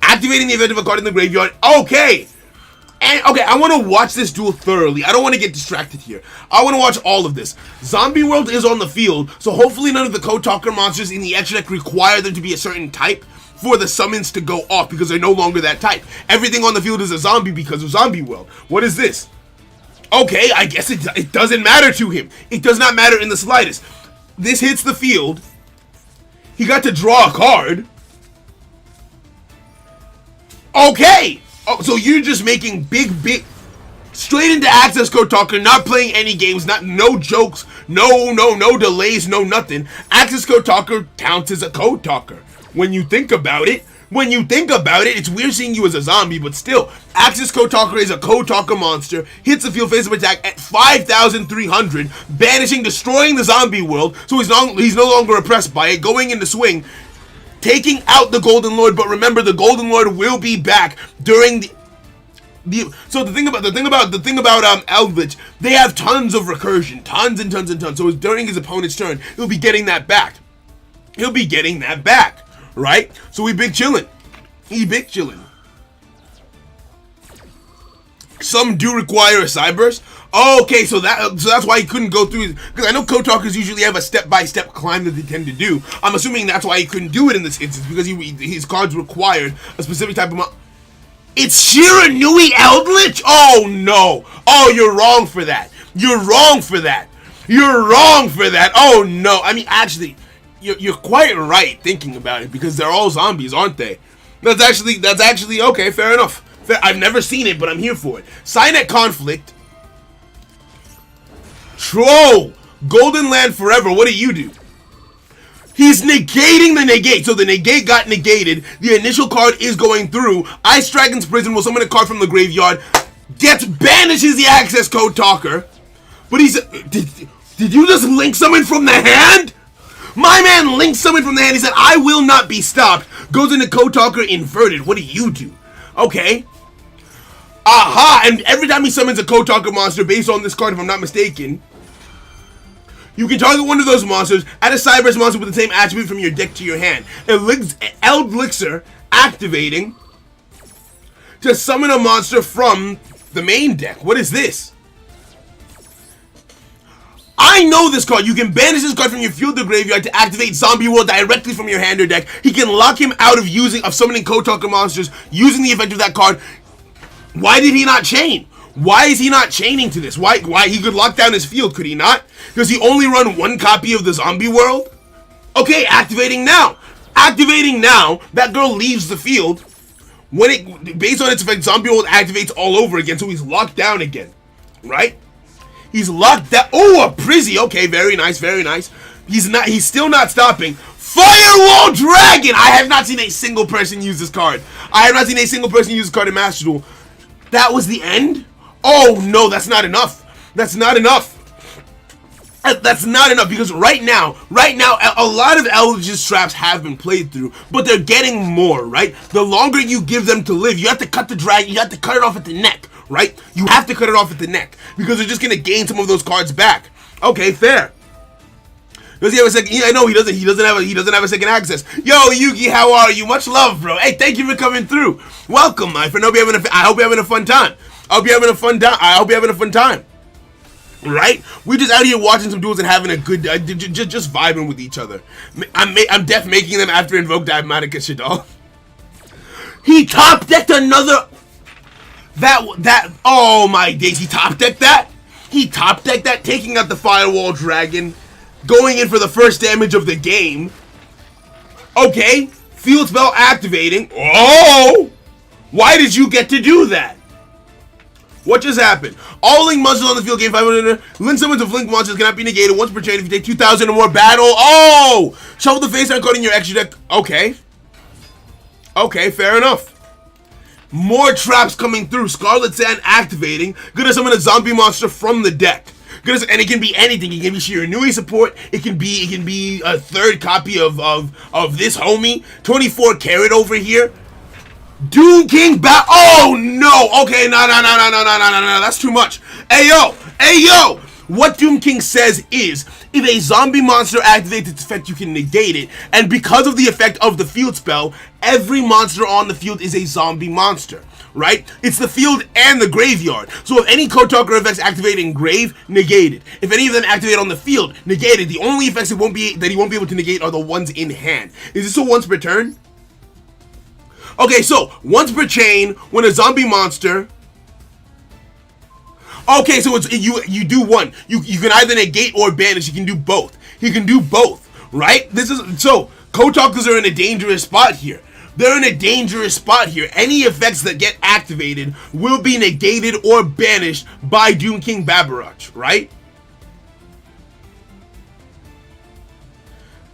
activating the event of a card in the graveyard. Okay, I want to watch this duel thoroughly. I don't want to get distracted here. I want to watch all of this. Zombie World is on the field, so hopefully none of the Code Talker monsters in the extra deck require them to be a certain type for the summons to go off because they're no longer that type. Everything on the field is a zombie because of Zombie World. What is this? Okay, I guess it doesn't matter to him. It does not matter in the slightest. This hits the field. He got to draw a card. Okay. Oh, so you're just making big, straight into Access Code Talker, not playing any games, no jokes, no delays, no nothing. Access Code Talker counts as a Code Talker. When you think about it, it's weird seeing you as a zombie, but still, Access Code Talker is a Code Talker monster, hits the field face-up attack at 5,300, banishing, destroying the zombie world, so he's no longer oppressed by it, going into swing, taking out the Golden Lord, but remember, the Golden Lord will be back during so the thing about Eldritch, they have tons of recursion, tons and tons, so during his opponent's turn, he'll be getting that back. Right? So we big chillin'. Some do require a Cyburst. Oh, okay, so that's why he couldn't go through, because I know Code Talkers usually have a step-by-step climb that they tend to do. I'm assuming that's why he couldn't do it in this instance, because his cards required a specific type of It's Shiranui Eldritch? Oh, no. Oh, you're wrong for that. Oh, no. I mean, actually, you're quite right thinking about it, because they're all zombies, aren't they? That's actually okay, fair enough. I've never seen it, but I'm here for it. Signet Conflict. Troll. Golden Land Forever. What do you do? He's negating the negate. So the negate got negated. The initial card is going through. Ice Dragon's Prison will summon a card from the graveyard. Banishes the Access Code Talker. But he's... Did you just link summon from the hand? My man linked summon from the hand. He said, I will not be stopped. Goes into Code Talker inverted. What do you do? Okay. Aha! And every time he summons a Code Talker monster based on this card, if I'm not mistaken, You can target one of those monsters, add a Cyberse monster with the same attribute from your deck to your hand. Elixir activating to summon a monster from the main deck. What is this? I know this card. You can banish this card from your field or graveyard to activate Zombie World directly from your hand or deck. He can lock him out of summoning Code Talker monsters using the effect of that card. Why did he not chain? Why is he not chaining to this? Why he could lock down his field, could he not? Does he only run one copy of the Zombie World? Okay, activating now. Activating now, that girl leaves the field. When it, based on its effect, Zombie World activates all over again, so he's locked down again. Right? He's locked down. Oh, a Prizzy. Okay, very nice, very nice. He's still not stopping. Firewall Dragon! I have not seen a single person use this card. I have not seen a single person use this card in Master Duel. That was the end? Oh no, that's not enough. That's not enough. That's not enough, because right now, a lot of Eldritch traps have been played through, but they're getting more, right? The longer you give them to live, you have to cut the dragon, you have to cut it off at the neck, right? You have to cut it off at the neck, because they're just gonna gain some of those cards back. Okay, fair. Does he have a second? Yeah, no, he doesn't. He doesn't have a second access. Yo, Yugi, how are you? Much love, bro. Hey, thank you for coming through. Welcome, my friend. I hope you're having a fun time. I hope you're having a fun time. Right? We're just out here watching some duels and having a good, just vibing with each other. I'm def making them after Invoke Diabotica Shadol. He top decked another. Oh my days! He top decked that. He top decked that, taking out the Firewall Dragon, going in for the first damage of the game. Okay, field spell activating. Oh, why did you get to do that? What just happened? All link monsters on the field gain 500. Link summons of link monsters cannot be negated once per turn if you take 2,000 or more battle. Oh! Shuffle the face down card in your extra deck. Okay. Okay, fair enough. More traps coming through. Scarlet Sand activating. Gonna summon a zombie monster from the deck. And it can be anything. It can be Shiranui support. It can be a third copy of this homie. 24 Carat over here. Doom King oh no! Okay, no, that's too much. Hey yo! What Doom King says is, if a zombie monster activates its effect, you can negate it, and because of the effect of the field spell, every monster on the field is a zombie monster, right? It's the field and the graveyard. So if any Code Talker effects activate in grave, negated. If any of them activate on the field, negated. The only effects that he won't be able to negate are the ones in hand. Is this a once per turn? Okay, so once per chain, when a zombie monster. Okay, so it's you do one. You can either negate or banish. You can do both. He can do both, right? So Code Talkers are in a dangerous spot here. They're in a dangerous spot here. Any effects that get activated will be negated or banished by Doom King Babarach, right?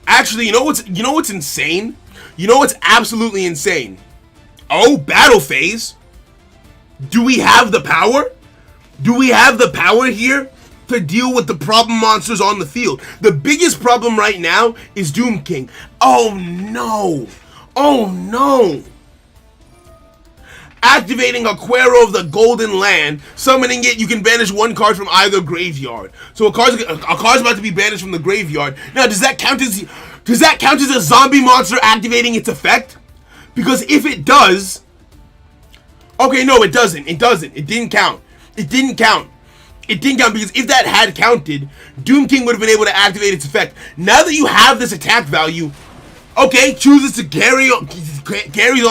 Actually, you know what's insane? You know what's absolutely insane? Oh, battle phase. Do we have the power? Do we have the power here to deal with the problem monsters on the field? The biggest problem right now is Doom King. Oh no. Oh no. Activating Aquero of the Golden Land, summoning it, you can banish one card from either graveyard. So a card's about to be banished from the graveyard. Now, does that count as a zombie monster activating its effect? Because if it does, okay, no, it doesn't. It didn't count. It didn't count because if that had counted, Doom King would have been able to activate its effect. Now that you have this attack value, okay, chooses to carry on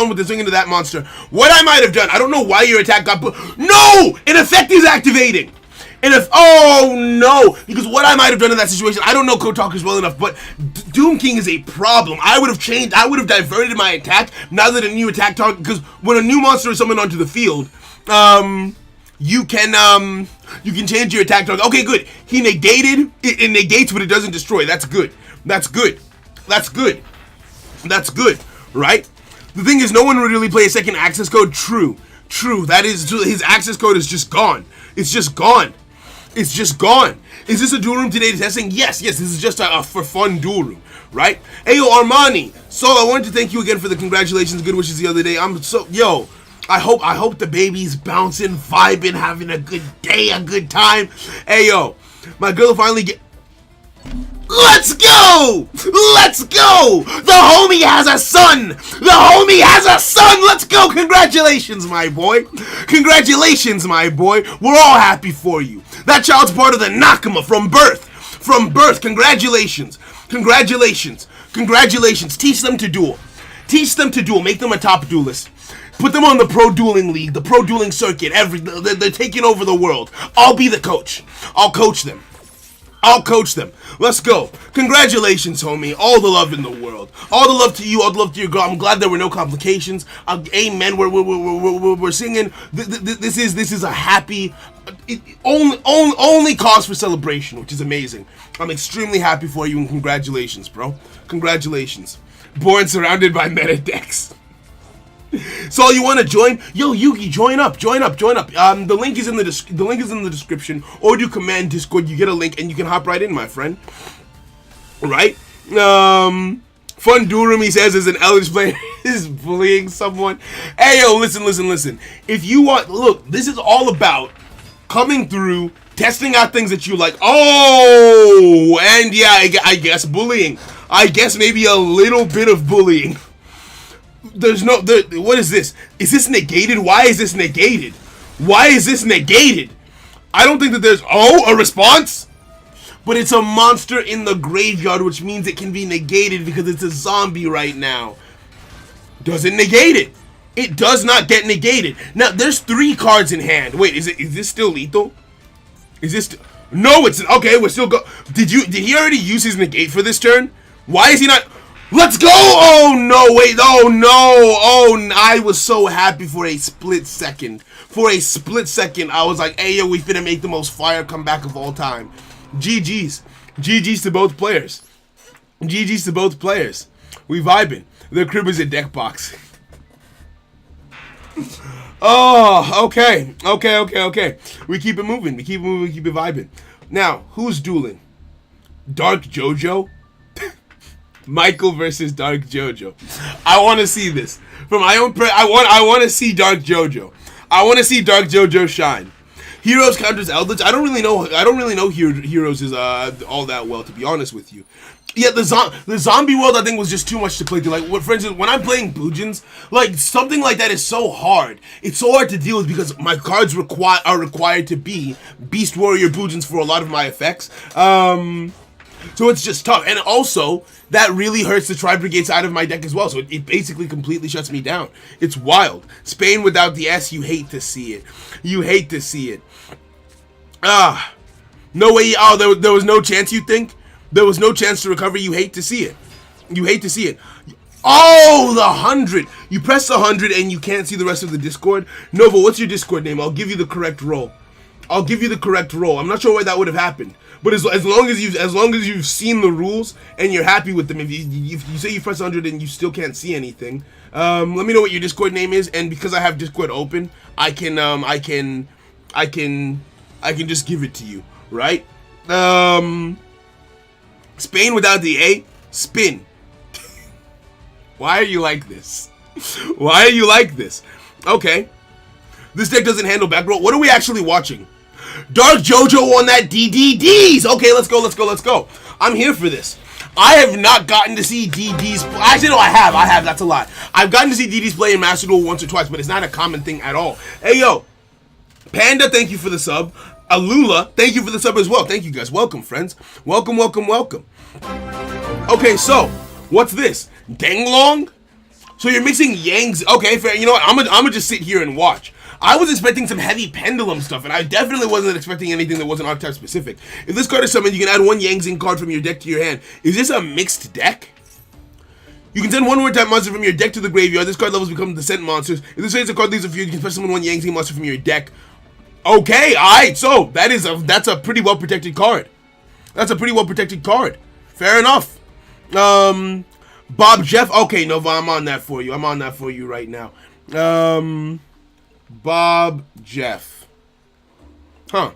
with the swing into that monster. What I might have done, I don't know why your attack got no! An effect is activating! Oh no! Because what I might have done in that situation, I don't know Code Talkers well enough, but Doom King is a problem. I would have diverted my attack now that a new attack target, because when a new monster is summoned onto the field, you can change your attack target. Okay, good. He negated, it negates but it doesn't destroy. That's good. That's good. That's good. That's good, right? The thing is, no one would really play a second access code. True. That is, his access code is just gone. It's just gone. It's just gone. Is this a duel room today testing? Yes, this is just a for fun duel room, right? Hey, yo, Armani. So I wanted to thank you again for the congratulations, good wishes the other day. I hope the baby's bouncing, vibing, having a good day, a good time. Hey, yo, my girl finally Let's go! Let's go! The homie has a son! The homie has a son! Let's go! Congratulations, my boy! Congratulations, my boy! We're all happy for you. That child's part of the Nakama from birth. From birth. Congratulations. Congratulations. Congratulations. Teach them to duel. Teach them to duel. Make them a top duelist. Put them on the pro dueling league, the pro dueling circuit. They're taking over the world. I'll be the coach. I'll coach them. I'll coach them. Let's go. Congratulations, homie. All the love in the world. All the love to you. All the love to your girl. I'm glad there were no complications. Amen. We're singing. This is a happy, only cause for celebration, which is amazing. I'm extremely happy for you and congratulations, bro. Congratulations. Born surrounded by meta decks. So you want to join? Yo, Yugi, join up. The link is in the description, or do command Discord. You get a link and you can hop right in, my friend. Right? Fun Durum, he says, is an Eldritch player is bullying someone. Hey, yo, listen. If you want, look, this is all about coming through, testing out things that you like. Oh, and yeah, I guess bullying. I guess maybe a little bit of bullying. What is this? Is this negated? Why is this negated? Why is this negated? I don't think that there's, a response? But it's a monster in the graveyard, which means it can be negated because it's a zombie right now. Does it negate it? It does not get negated. Now, there's 3 cards in hand. Wait, is this still lethal? Is this, no, it's, okay, we're still did he already use his negate for this turn? Why is he not? Let's go! Oh no, wait, oh no, I was so happy for a split second. I was like, hey yo, we finna make the most fire comeback of all time. GG's to both players. We vibing. The crib is a deck box. Oh, okay. We keep it moving, we keep it vibing. Now, who's dueling? Dark Jojo? Michael versus Dark Jojo. I want to see this. From my own I want to see Dark Jojo. I want to see Dark Jojo shine. Heroes counters Eldritch. I don't really know Heroes is all that well, to be honest with you. Yeah, the zombie world I think was just too much to play through. Like, for instance, when I'm playing Boojins, like something like that is so hard. It's so hard to deal with because my cards are required to be Beast Warrior Boojins for a lot of my effects. So it's just tough, and also that really hurts the Tri Brigade side of my deck as well. So it basically completely shuts me down. It's wild. Spain without the S, you hate to see it. No way. Oh, there was no chance. You think there was no chance to recover? You hate to see it. Oh, the 100. You press the 100 and you can't see the rest of the Discord. Nova, what's your Discord name? I'll give you the correct role. I'm not sure why that would have happened. But as long as you've seen the rules and you're happy with them, if you say you press 100 and you still can't see anything, let me know what your Discord name is, and because I have Discord open, I can just give it to you, right? Spain without the A, spin. Why are you like this? Okay. This deck doesn't handle back row. What are we actually watching? Dark Jojo on that DDDs. Okay, let's go. I'm here for this. I have not gotten to see DDs. Actually, no, I have. That's a lie. I've gotten to see DDs play in Master Duel once or twice, but it's not a common thing at all. Hey, yo. Panda, thank you for the sub. Alula, thank you for the sub as well. Thank you, guys. Welcome, friends. Welcome. Okay, so, what's this? Danglong? So you're mixing Yangs. Okay, fair. You know what? I'm gonna just sit here and watch. I was expecting some heavy pendulum stuff, and I definitely wasn't expecting anything that wasn't archetype specific. If this card is summoned, you can add 1 Yangzing card from your deck to your hand. Is this a mixed deck? You can send 1 more type monster from your deck to the graveyard. This card levels become descent monsters. If this phase of card leaves a field, you can special summon 1 Yangzing monster from your deck. Okay, alright, so that's a pretty well protected card. Fair enough. Bob Jeff. Okay, Nova, I'm on that for you right now. Bob Jeff. Huh.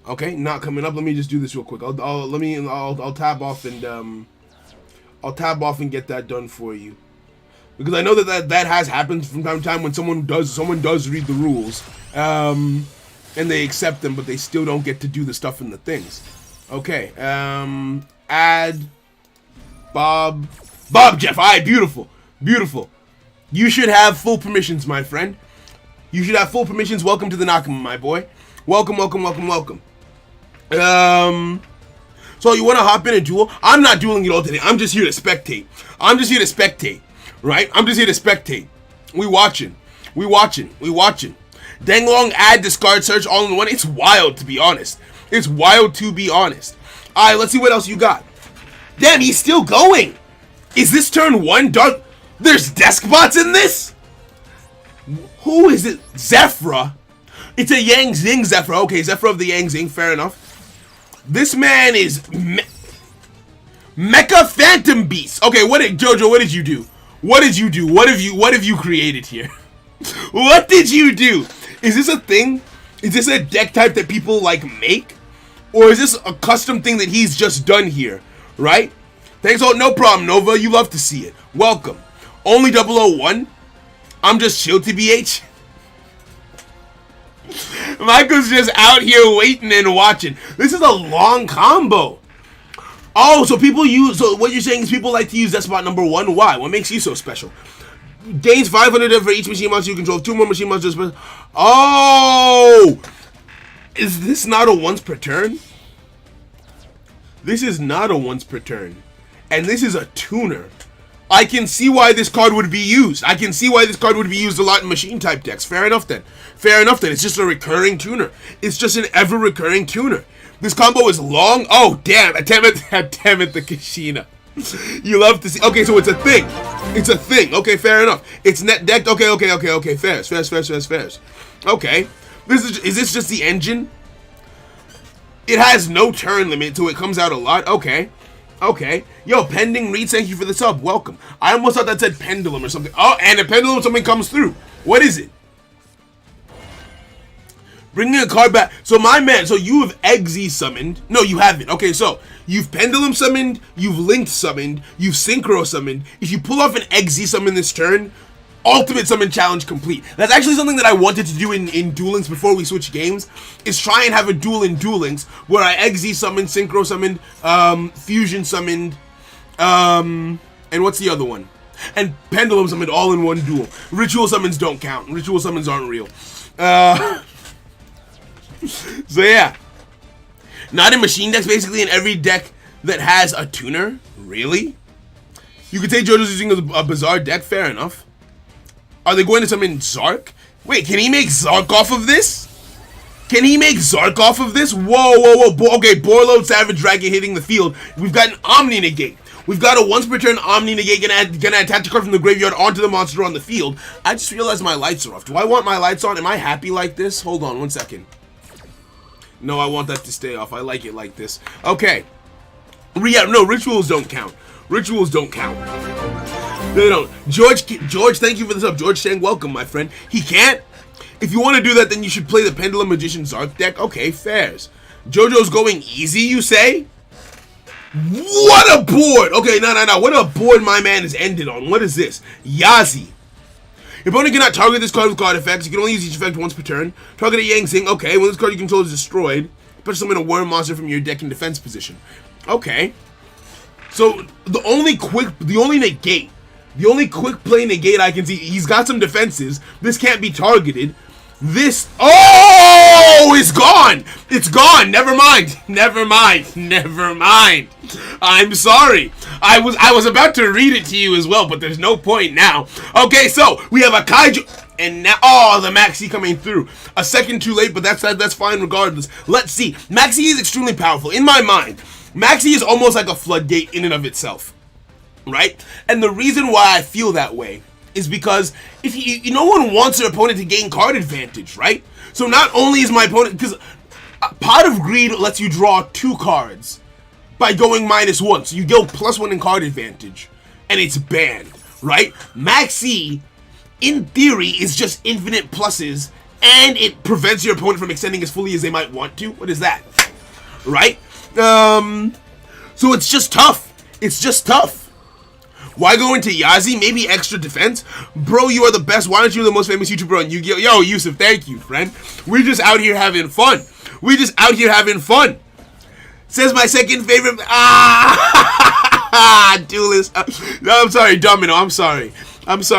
Okay, not coming up. Let me just do this real quick. I'll tab off and get that done for you. Because I know that has happened from time to time when someone does read the rules. And they accept them, but they still don't get to do the stuff in the things. Okay, Add Bob Jeff. All right, beautiful. Beautiful. You should have full permissions, my friend. You should have full permissions. Welcome to the Nakama, my boy. Welcome. So you want to hop in a duel? I'm not dueling it all today. I'm just here to spectate. Right? I'm just here to spectate. We watching. Danglong, add, discard, search, all in one. It's wild, to be honest. Alright, let's see what else you got. Damn, he's still going. Is this turn 1? Dark. There's desk bots in this? Who is it? Zephyra? It's a Yang Zing Zephyra. Okay, Zephyra of the Yang Zing. Fair enough. This man is Mecha Phantom Beast. Okay, Jojo, what did you do? What have you created here? What did you do? Is this a thing? Is this a deck type that people like make? Or is this a custom thing that he's just done here? Right? Thanks all, no problem, Nova. You love to see it. Welcome. Only 001? I'm just chill, TBH. Michael's just out here waiting and watching. This is a long combo. Oh, so what you're saying is people like to use Despot number 1? Why? What makes you so special? Gains 500 for each machine monster you control. 2 more machine monsters. Oh! Is this not a once per turn? This is not a once per turn. And this is a tuner. I can see why this card would be used. a lot in machine type decks. Fair enough then. It's just a recurring tuner. It's just an ever recurring tuner. This combo is long. Oh, damn. Damn it, the Kashina. You love to see. Okay, so it's a thing. Okay, fair enough. It's net decked. Okay. Fairs. Okay. Is this just the engine? It has no turn limit, so it comes out a lot. Okay. Yo, Pending Reed, thank you for the sub. Welcome. I almost thought that said Pendulum or something. Oh, and a Pendulum, something comes through. What is it? Bringing a card back. So my man, so you have Eggsy summoned. No, you haven't. Okay, so you've Pendulum summoned, you've Linked summoned, you've Synchro summoned. If you pull off an Eggsy summon this turn, Ultimate Summon Challenge complete. That's actually something that I wanted to do in Duel Links before we switch games, is try and have a duel in Duel Links where I Eggsy summoned, Synchro summoned, Fusion summoned, and what's the other one? And Pendulum summoned all in one duel. Ritual summons don't count. Ritual summons aren't real. So yeah. Not in machine decks, basically in every deck that has a tuner. Really? You could say JoJo's using a bizarre deck, fair enough. Are they going to summon Zark? Wait, can he make Zark off of this? Whoa. Okay, Borload, Savage Dragon hitting the field. We've got an Omni Negate. We've got a once per turn Omni Negate gonna attach a card from the graveyard onto the monster on the field. I just realized my lights are off. Do I want my lights on? Am I happy like this? Hold on 1 second. No, I want that to stay off. I like it like this. Okay. No, rituals don't count. They don't. George, thank you for the sub. George Chang, welcome, my friend. He can't? If you want to do that, then you should play the Pendulum Magician Zark deck. Okay, fairs. JoJo's going easy, you say? What a board! Okay, no. What a board my man has ended on. What is this? Yazi. Your opponent cannot target this card with card effects. You can only use each effect once per turn. Target a Yang Zing. Okay, when this card you control is destroyed, put summon a worm monster from your deck in defense position. Okay. So the only quick play negate I can see, he's got some defenses. This can't be targeted. It's gone. Never mind. I'm sorry. I was about to read it to you as well, but there's no point now. Okay, so we have a Kaiju, and now the Maxi coming through. A second too late, but that's fine regardless. Let's see. Maxi is extremely powerful in my mind. Maxi is almost like a floodgate in and of itself, right? And the reason why I feel that way is because if no one wants their opponent to gain card advantage, right? So not only is my opponent, because Pot of Greed lets you draw 2 cards by going -1, so you go +1 in card advantage, and it's banned, right? Maxi, in theory, is just infinite pluses, and it prevents your opponent from extending as fully as they might want to. What is that? Right? So it's just tough. Why go into Yazi? Maybe extra defense? Bro, you are the best. Why aren't you the most famous YouTuber on Yu-Gi-Oh? Yo, Yusuf, thank you, friend. We're just out here having fun. Says my second favorite. Duelist. No, I'm sorry, Domino. I'm sorry. Okay,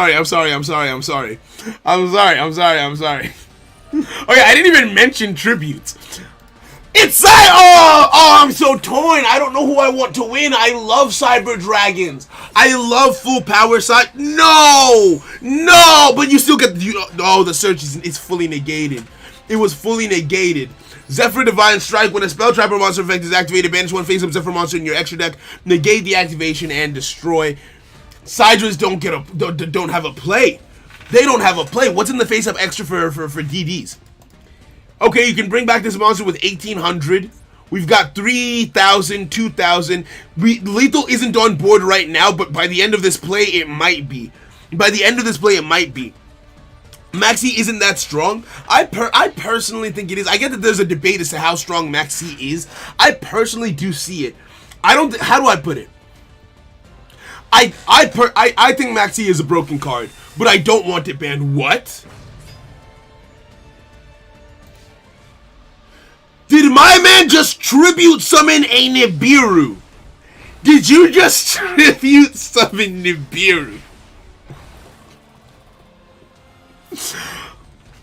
I didn't even mention tributes. It's I'm so torn. I don't know who I want to win. I love Cyber Dragons. I love full power side. No, but you still get the search is fully negated. It was fully negated. Zephyr Divine Strike. When a spell trap or monster effect is activated, banish one face-up Zephyr monster in your extra deck, negate the activation and destroy. Sidras don't have a play. They don't have a play. What's in the face-up extra for DDs? Okay, you can bring back this monster with 1,800. We've got 3,000, 2,000. Lethal isn't on board right now, but by the end of this play, it might be. Maxi isn't that strong. I personally think it is. I get that there's a debate as to how strong Maxi is. I personally do see it. How do I put it? I think Maxi is a broken card, but I don't want it banned. What? Did my man just tribute summon a Nibiru? Did you just tribute summon Nibiru?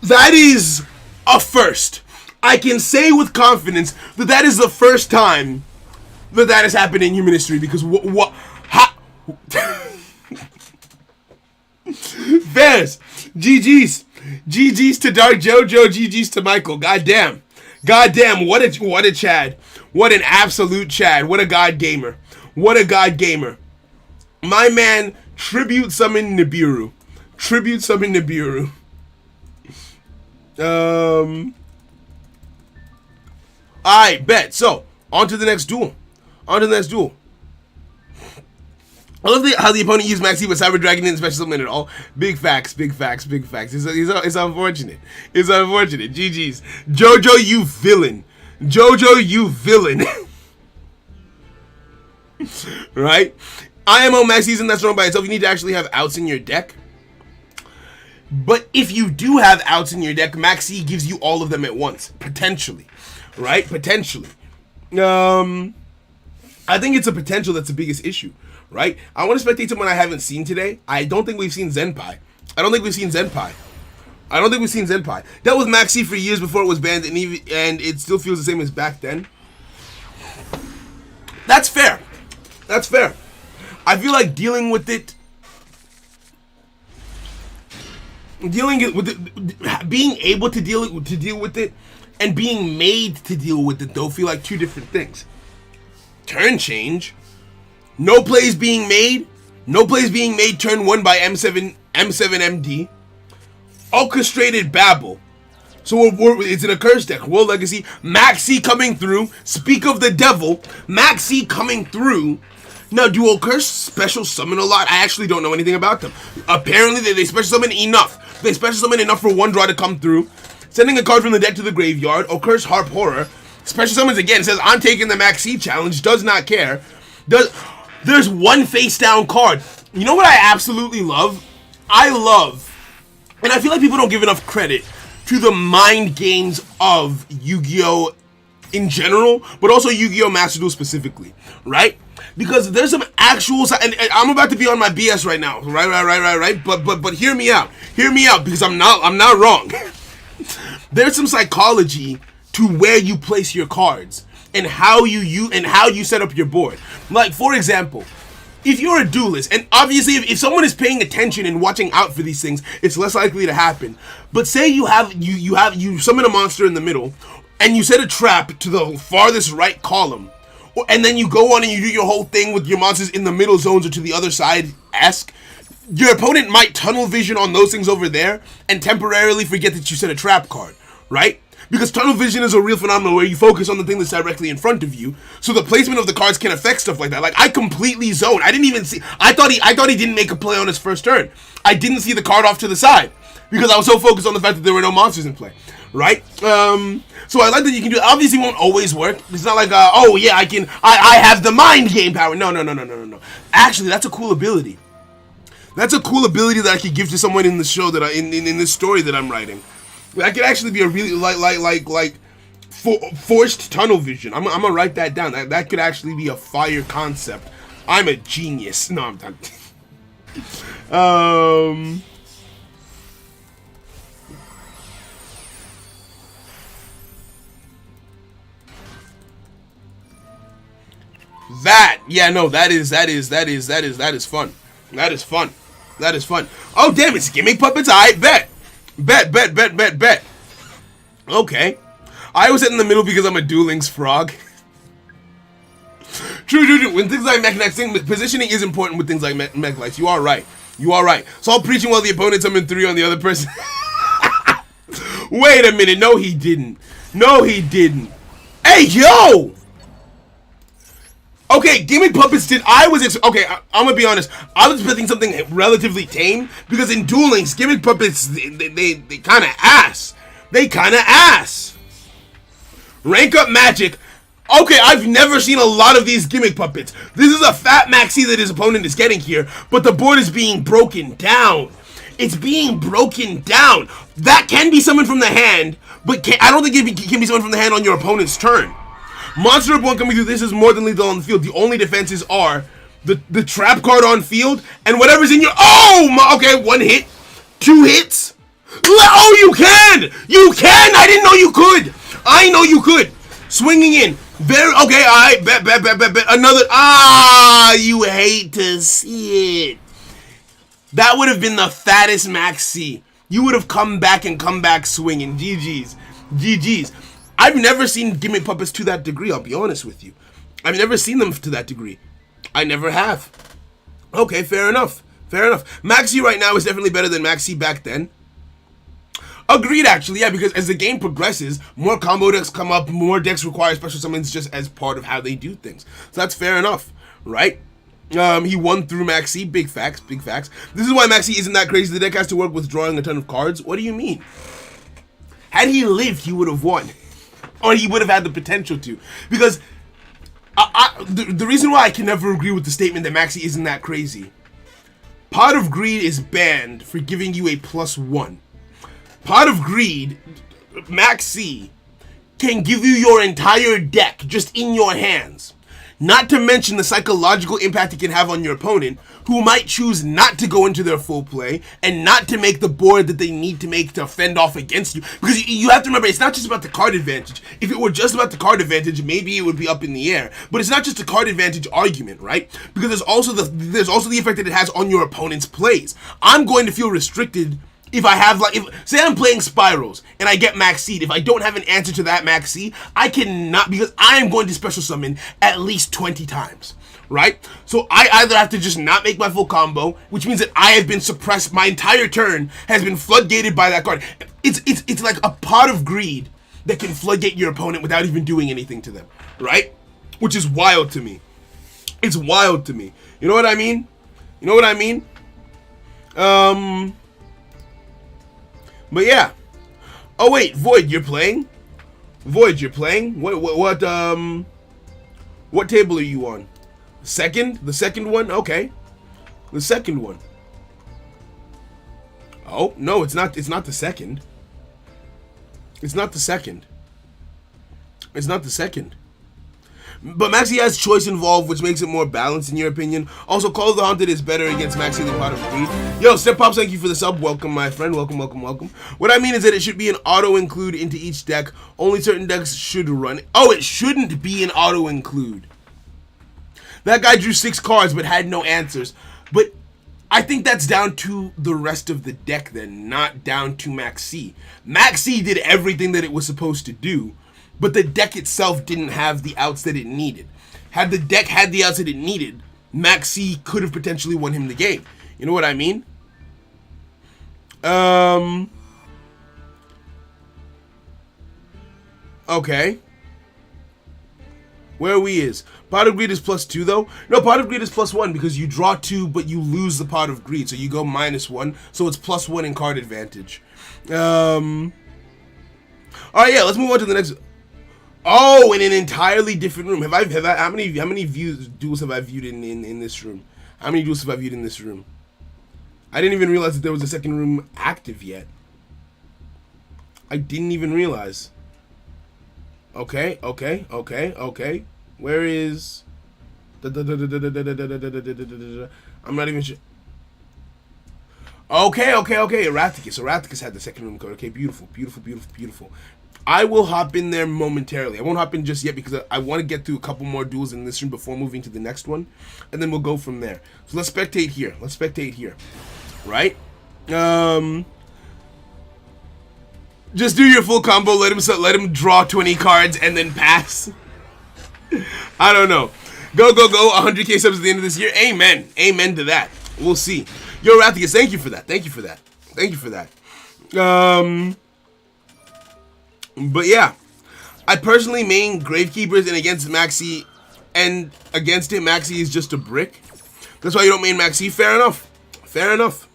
That is a first. I can say with confidence that is the first time that has happened in human history, because what? Fairs. GG's to Dark Jojo, GG's to Michael. Goddamn, what a Chad. What an absolute Chad. What a god gamer. My man tribute summon Nibiru. I bet. So, on to the next duel. I love how the opponent used Maxi with Cyber Dragon didn't special summon at all. Big facts. It's unfortunate. GG's. Jojo, you villain. Right? IMO Maxi isn't that strong by itself. You need to actually have outs in your deck. But if you do have outs in your deck, Maxi gives you all of them at once. Potentially. Right? I think it's a potential that's the biggest issue. Right? I want to spectate someone I haven't seen today. I don't think we've seen Zenpai. Dealt with Maxi for years before it was banned, and it still feels the same as back then. That's fair. I feel like being able to deal with it, and being made to deal with it, though, feel like two different things. Turn change. No plays being made. Turn 1 by M7MD. Orchestrated Babel. So it's in a curse deck. World Legacy. Maxi coming through. Speak of the devil. Maxi coming through. Now, Duel Curse special summon a lot. I actually don't know anything about them. Apparently, they special summon enough. They special summon enough for one draw to come through. Sending a card from the deck to the graveyard. Or Curse Harp Horror. Special summons again. Says, I'm taking the Maxi challenge. Does not care. There's one face down card. You know what I absolutely love? And I feel like people don't give enough credit to the mind games of Yu-Gi-Oh! In general, but also Yu-Gi-Oh! Master Duel specifically, right? Because there's some actual, and I'm about to be on my BS right now, right? But hear me out, because I'm not wrong. There's some psychology to where you place your cards and how you set up your board. Like, for example, if you're a duelist, and obviously if someone is paying attention and watching out for these things, it's less likely to happen. But say you summon a monster in the middle, and you set a trap to the farthest right column, and then you go on and you do your whole thing with your monsters in the middle zones or to the other side-esque, your opponent might tunnel vision on those things over there and temporarily forget that you set a trap card, right? Because tunnel vision is a real phenomenon where you focus on the thing that's directly in front of you, so the placement of the cards can affect stuff like that. Like, I completely zoned. I didn't even see. I thought he didn't make a play on his first turn. I didn't see the card off to the side because I was so focused on the fact that there were no monsters in play, right? So I like that you can do it. Obviously, it won't always work. It's not like, I have the mind game power. No. Actually, that's a cool ability. That's a cool ability that I could give to someone in the show in this story that I'm writing. That could actually be a really Forced tunnel vision. I'm gonna write that down. That could actually be a fire concept. I'm a genius. No, I'm done. Yeah, no, that is fun. That is fun. That is fun. Oh damn, it's gimmick puppets. I bet. Okay. I was in the middle because I'm a Duel Links frog. True. When things like mech positioning is important with things like mech lights. You are right. So I'm preaching while the opponent's summon 3 on the other person. Wait a minute. No, he didn't. Hey, yo! Okay, gimmick puppets did. Okay, I'm gonna be honest. I was expecting something relatively tame because in Duel Links, gimmick puppets they kind of ass. Rank up magic. Okay, I've never seen a lot of these gimmick puppets. This is a fat maxi that his opponent is getting here, but the board is being broken down. It's being broken down. That can be summoned from the hand, but I don't think it can be summoned from the hand on your opponent's turn. Monster of 1 coming through this is more than lethal on the field. The only defenses are the trap card on field and whatever's in your... Oh, my... Okay, 1 hit. 2 hits. Oh, you can! I didn't know you could! I know you could! Swinging in. Very... Okay, alright. Bet. Another... You hate to see it. That would have been the fattest maxi. You would have come back swinging. GG's. I've never seen gimmick puppets to that degree, I'll be honest with you. I've never seen them to that degree. I never have. Okay, fair enough. Maxi right now is definitely better than Maxi back then. Agreed, actually, yeah, because as the game progresses, more combo decks come up, more decks require special summons just as part of how they do things. So that's fair enough, right? He won through Maxi, big facts. This is why Maxi isn't that crazy. The deck has to work with drawing a ton of cards. What do you mean? Had he lived, he would have won. Or he would have had the potential to. Because the reason why I can never agree with the statement that Maxi isn't that crazy. Pot of Greed is banned for giving you a +1. Pot of Greed, Maxi, can give you your entire deck just in your hands. Not to mention the psychological impact it can have on your opponent, who might choose not to go into their full play and not to make the board that they need to make to fend off against you. Because you have to remember, it's not just about the card advantage. If it were just about the card advantage, maybe it would be up in the air. But it's not just a card advantage argument, right? Because there's also the effect that it has on your opponent's plays. I'm going to feel restricted if I have, say I'm playing Spirals and I get Max Seed. If I don't have an answer to that Max Seed, I cannot, because I am going to special summon at least 20 times, right? So I either have to just not make my full combo, which means that I have been suppressed, my entire turn has been floodgated by that card. It's like a pot of greed that can floodgate your opponent without even doing anything to them, right? Which is wild to me. It's wild to me. You know what I mean? But yeah. Oh wait, Void, you're playing? What table are you on? Second? The second one? Okay. The second one. Oh, no, it's not the second. It's not the second. But Maxi has choice involved, which makes it more balanced in your opinion. Also, Call of the Haunted is better against Maxi than Pot of Greed. Yo, Step Pops, thank you for the sub. Welcome, my friend. Welcome. What I mean is that it should be an auto-include into each deck. Only certain decks should run it. Oh, it shouldn't be an auto-include. That guy drew 6 cards but had no answers. But I think that's down to the rest of the deck then, not down to Maxi. Maxi did everything that it was supposed to do, but the deck itself didn't have the outs that it needed. Had the deck had the outs that it needed, Maxi could have potentially won him the game. You know what I mean? Okay. Where are we is? Pot of Greed is +2 though? No, Pot of Greed is +1 because you draw 2, but you lose the Pot of Greed. So you go -1, so it's +1 in card advantage. Alright, yeah, let's move on to the next. Oh, in an entirely different room. How many duels have I viewed in this room? How many duels have I viewed in this room? I didn't even realize that there was a second room active yet. I didn't even realize. Okay. Where is... I'm not even sure. Okay. Eraticus had the second room code. Okay, beautiful. I will hop in there momentarily. I won't hop in just yet because I want to get through a couple more duels in this room before moving to the next one. And then we'll go from there. So let's spectate here. Right? Just do your full combo, let him draw 20 cards and then pass. I don't know. Go. 100k subs at the end of this year. Amen to that. We'll see. Yo, Rathicus, thank you for that. But yeah, I personally main Gravekeepers, and against Maxi, and against him, Maxi is just a brick. That's why you don't main Maxi. Fair enough.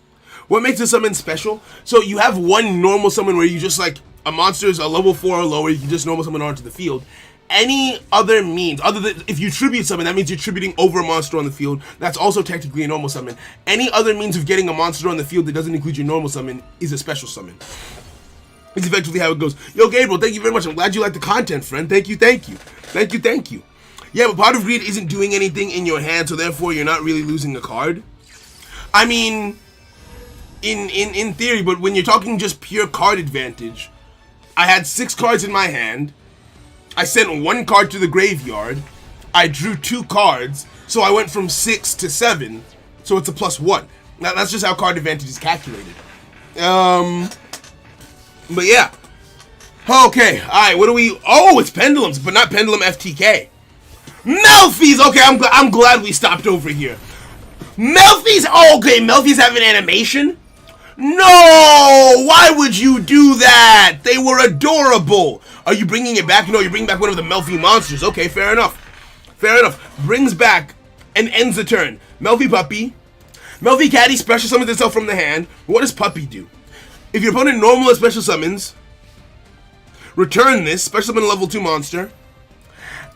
What makes a summon special? So you have one normal summon where you just like a monster is a level 4 or lower, you can just normal summon onto the field. Any other means, other than if you tribute summon, that means you're tributing over a monster on the field. That's also technically a normal summon. Any other means of getting a monster on the field that doesn't include your normal summon is a special summon. It's effectively how it goes. Yo, Gabriel, thank you very much. I'm glad you like the content, friend. Thank you. Yeah, but Pot of Greed isn't doing anything in your hand, so therefore you're not really losing a card. I mean, in theory, but when you're talking just pure card advantage, I had 6 cards in my hand. I sent 1 card to the graveyard. I drew 2 cards, so I went from 6 to 7. So it's a +1. Now that's just how card advantage is calculated. But yeah. Okay, alright, what do we... Oh, it's Pendulums, but not Pendulum FTK. Melfi's! Okay, I'm glad we stopped over here. Melfi's... Oh, okay, Melfi's have an animation? No! Why would you do that? They were adorable. Are you bringing it back? No, you're bringing back one of the Melfi monsters. Okay, fair enough. Brings back and ends the turn. Melfi Puppy. Melfi Caddy special summons itself from the hand. What does Puppy do? If your opponent normal special summons, return this, special summon a level 2 monster.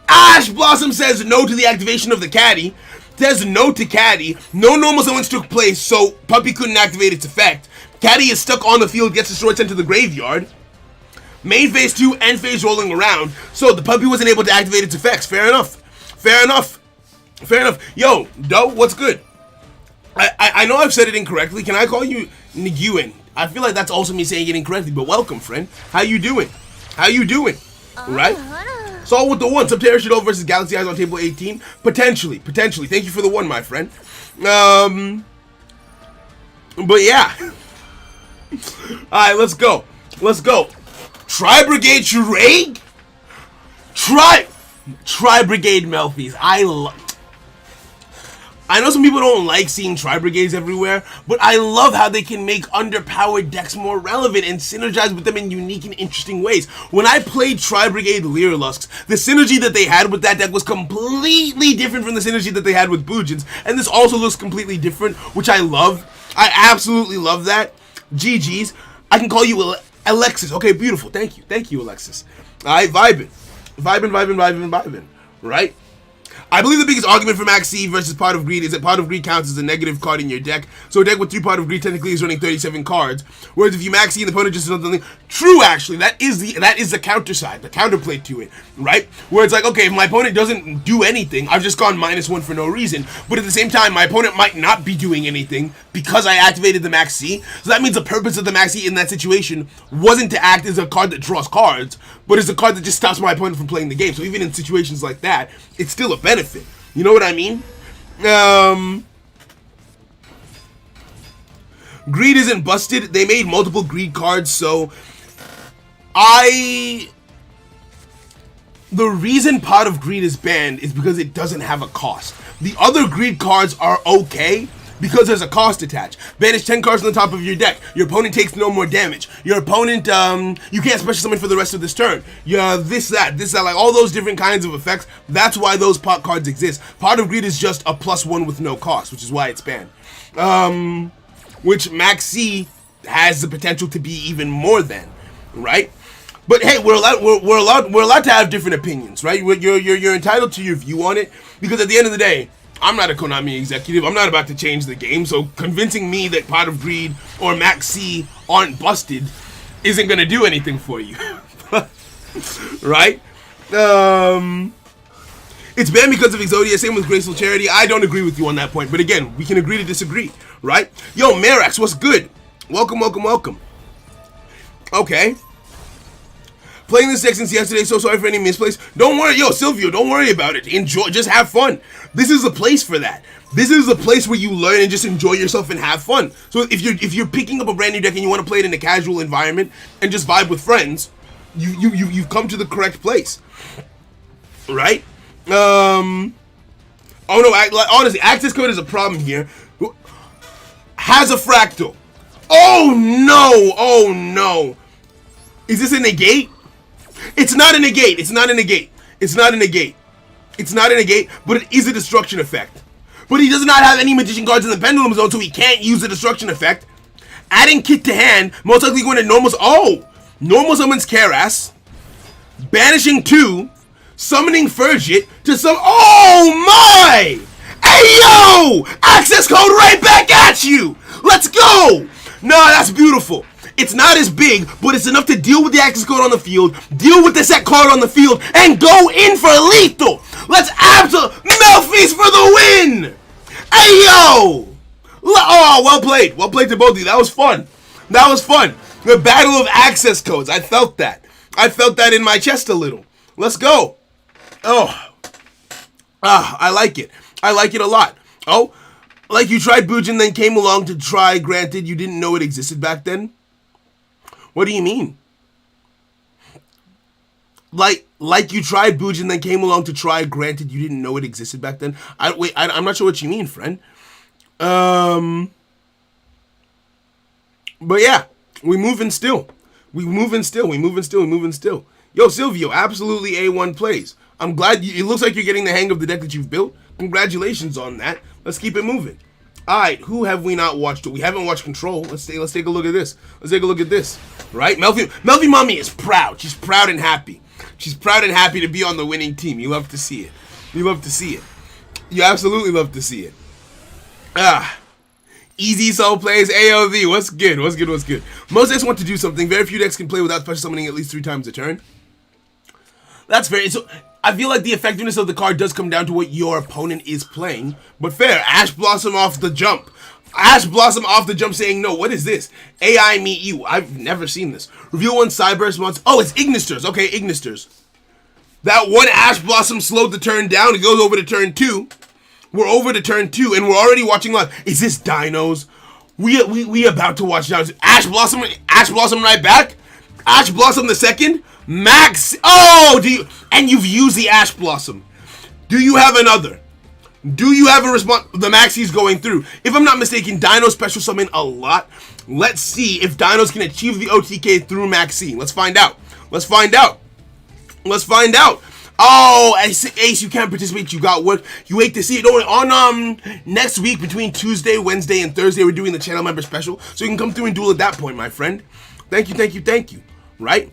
Ash Blossom says no to the activation of the Caddy. Says no to Caddy. No normal summons took place, so Puppy couldn't activate its effect. Caddy is stuck on the field, gets destroyed, sent to the graveyard. Main phase 2, end phase rolling around, so the Puppy wasn't able to activate its effects. Fair enough. Yo, Doe, what's good? I know I've said it incorrectly. Can I call you Nguyen? I feel like that's also me saying it incorrectly, but welcome, friend. How you doing? Right? So with the 1, Subterra Shadow versus Galaxy Eyes on table 18? Potentially. Thank you for the 1, my friend. But yeah. Alright, let's go. Tri-Brigade Shurag? Tri-Brigade Melfi's. I know some people don't like seeing Tri-Brigades everywhere, but I love how they can make underpowered decks more relevant and synergize with them in unique and interesting ways. When I played Tri-Brigade Leerlusks, the synergy that they had with that deck was completely different from the synergy that they had with Boojins, and this also looks completely different, which I love. I absolutely love that. GG's. I can call you Alexis. Okay, beautiful. Thank you, Alexis. Alright, vibing. Right? I believe the biggest argument for Maxi versus Pot of Greed is that Pot of Greed counts as a negative card in your deck. So a deck with 3 Pot of Greed technically is running 37 cards. Whereas if you Maxi and the opponent just does something true, actually, that is the counter side, the counterplay to it, right? Where it's like, okay, if my opponent doesn't do anything, I've just gone -1 for no reason. But at the same time, my opponent might not be doing anything because I activated the Maxi. So that means the purpose of the Maxi in that situation wasn't to act as a card that draws cards, but as a card that just stops my opponent from playing the game. So even in situations like that, it's still a benefit. You know what I mean? Greed isn't busted. They made multiple Greed cards, so the reason Pot of Greed is banned is because it doesn't have a cost. The other Greed cards are okay because there's a cost attached. Banish 10 cards on the top of your deck. Your opponent takes no more damage. Your opponent, you can't special summon for the rest of this turn. Yeah, this, that, like all those different kinds of effects. That's why those pot cards exist. Pot of Greed is just a +1 with no cost, which is why it's banned. Which Maxi has the potential to be even more than, right? But hey, we're allowed to have different opinions, right? You're entitled to your view on it, because at the end of the day, I'm not a Konami executive. I'm not about to change the game, so convincing me that Pot of Greed or Maxi aren't busted isn't gonna do anything for you, right? It's banned because of Exodia. Same with Graceful Charity. I don't agree with you on that point. But again, we can agree to disagree, right? Yo, Marax, what's good? Welcome, welcome, welcome. Okay. Playing this deck since yesterday, so sorry for any misplays. Don't worry, yo, Silvio, don't worry about it. Enjoy, just have fun. This is a place for that. This is a place where you learn and just enjoy yourself and have fun. So if you're picking up a brand new deck and you want to play it in a casual environment and just vibe with friends, you've come to the correct place, right? Oh no, honestly, access code is a problem here. Has a fractal. Oh no, oh no. Is this a negate? It's not a negate. It's not a negate. It's not a negate. It's not a negate, but it is a destruction effect. But he does not have any magician cards in the pendulum zone, so he can't use the destruction effect. Adding Kit to hand, most likely going to normal. Oh! Normal summons Karas. Banishing 2. Summoning Furgit to some. Oh my! Hey yo! Access code right back at you! Let's go! Nah, that's beautiful. It's not as big, but it's enough to deal with the access code on the field, deal with the set card on the field, and go in for lethal. Let's absolutely Melfi's for the win. Hey yo! Oh, well played. Well played to both of you. That was fun. That was fun. The battle of access codes. I felt that. I felt that in my chest a little. Let's go. Oh. I like it. I like it a lot. Oh, like you tried Bujin, then came along to try. Granted, you didn't know it existed back then. What do you mean? Like you tried Bujin, then came along to try. Granted, you didn't know it existed back then. I'm not sure what you mean, friend. But yeah, we moving still. We moving still. We moving still. We moving still. Yo, Silvio, absolutely A1 plays. I'm glad it looks like you're getting the hang of the deck that you've built. Congratulations on that. Let's keep it moving. All right, who have we not watched? We haven't watched Control. Let's take a look at this. Let's take a look at this. Right, Melfi Mommy is proud. She's proud and happy. She's proud and happy to be on the winning team. You love to see it. You love to see it. You absolutely love to see it. Easy Soul plays AOV. What's good? What's good? What's good? Most decks want to do something. Very few decks can play without special summoning at least 3 times a turn. That's fair. So I feel like the effectiveness of the card does come down to what your opponent is playing. But fair. Ash Blossom off the jump. Ash Blossom off the jump saying no. What is this? AI meet you. I've never seen this. Reveal 1 Cyburst once. Oh, it's Ignisters. Okay, Ignisters. That 1 Ash Blossom slowed the turn down. It goes over to turn 2. We're over to turn 2 and we're already watching live. Is this Dinos? We about to watch Dinos. Ash Blossom right back. Ash Blossom the second. Max. Oh, and you've used the Ash Blossom. Do you have another? Do you have a response? The Maxi's going through. If I'm not mistaken, Dino special summon a lot. Let's see if Dinos can achieve the OTK through Maxi. Let's find out. Let's find out. Let's find out. Oh, Ace, you can't participate. You got work. You wait to see it. On next week between Tuesday, Wednesday, and Thursday, we're doing the channel member special, so you can come through and duel at that point, my friend. Thank you, thank you, thank you. Right?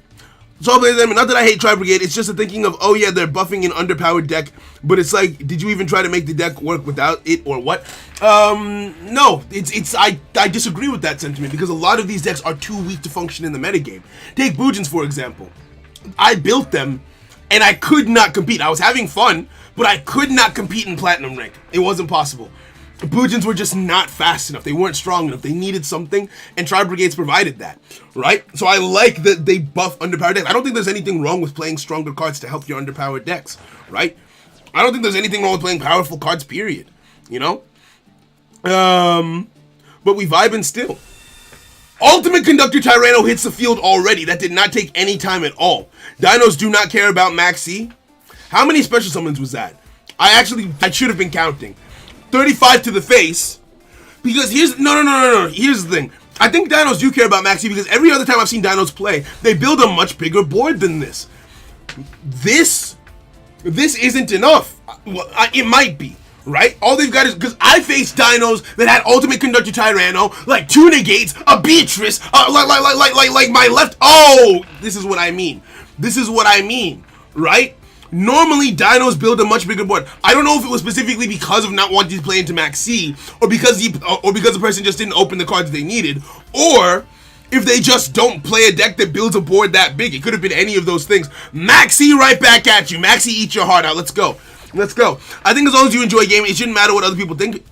So not that I hate Tri Brigade, it's just a thinking of, oh yeah, they're buffing an underpowered deck, but it's like, did you even try to make the deck work without it or what? No, I disagree with that sentiment because a lot of these decks are too weak to function in the metagame. Take Bujins, for example. I built them and I could not compete. I was having fun, but I could not compete in Platinum rank. It wasn't possible. Bujins were just not fast enough. They weren't strong enough. They needed something, and Tri Brigades provided that, right? So I like that they buff underpowered decks. I don't think there's anything wrong with playing stronger cards to help your underpowered decks, right? I don't think there's anything wrong with playing powerful cards, period, you know? But we vibing still. Ultimate Conductor Tyranno hits the field already. That did not take any time at all. Dinos do not care about Maxi. How many special summons was that? I should have been counting. 35 to the face, because here's the thing. I think Dinos do care about Maxi because every other time I've seen Dinos play, they build a much bigger board than this. This isn't enough. Well, it might be, right? All they've got is, because I faced Dinos that had Ultimate Conductor Tyranno, like 2 negates, a Beatrice, like my left. Oh, this is what I mean. This is what I mean, right? Normally, Dinos build a much bigger board. I don't know if it was specifically because of not wanting to play into Max C, or because the person just didn't open the cards they needed, or if they just don't play a deck that builds a board that big. It could have been any of those things. Maxi, right back at you. Maxi, eat your heart out. Let's go. Let's go. I think as long as you enjoy gaming, it shouldn't matter what other people think.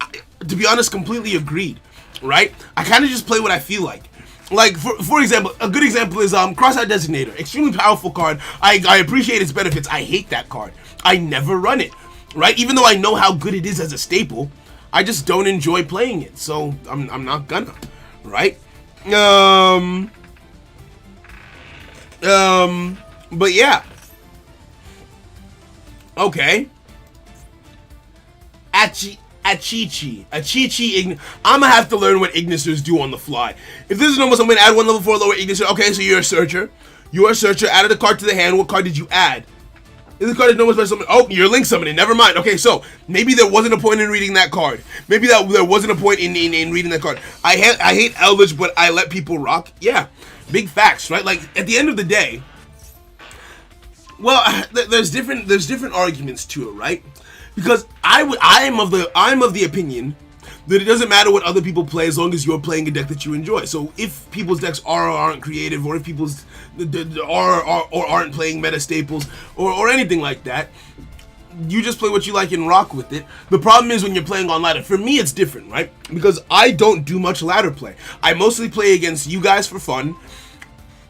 To be honest, completely agreed, right? I kind of just play what I feel like. Like, for example, a good example is Cross-Out Designator. Extremely powerful card. I appreciate its benefits. I hate that card. I never run it, right? Even though I know how good it is as a staple, I just don't enjoy playing it. So, I'm not gonna, right? But yeah. Okay. Achichi. I'ma have to learn what Ignisters do on the fly. If this is normal, I'm gonna add 1 level 4 lower Ignister. Okay, so you're a searcher. You're a searcher. Added a card to the hand. What card did you add? If the card is normal special summon. Oh, you're link summoning. Never mind. Okay, so maybe there wasn't a point in reading that card. Maybe there wasn't a point in reading that card. I hate Eldritch, but I let people rock. Yeah, big facts, right? Like at the end of the day, well, there's different arguments to it, right? Because I'm of the opinion that it doesn't matter what other people play as long as you're playing a deck that you enjoy. So if people's decks are or aren't creative, or if people's are or aren't playing meta staples or anything like that, you just play what you like and rock with it. The problem is when you're playing on ladder. For me, it's different, right? Because I don't do much ladder play. I mostly play against you guys for fun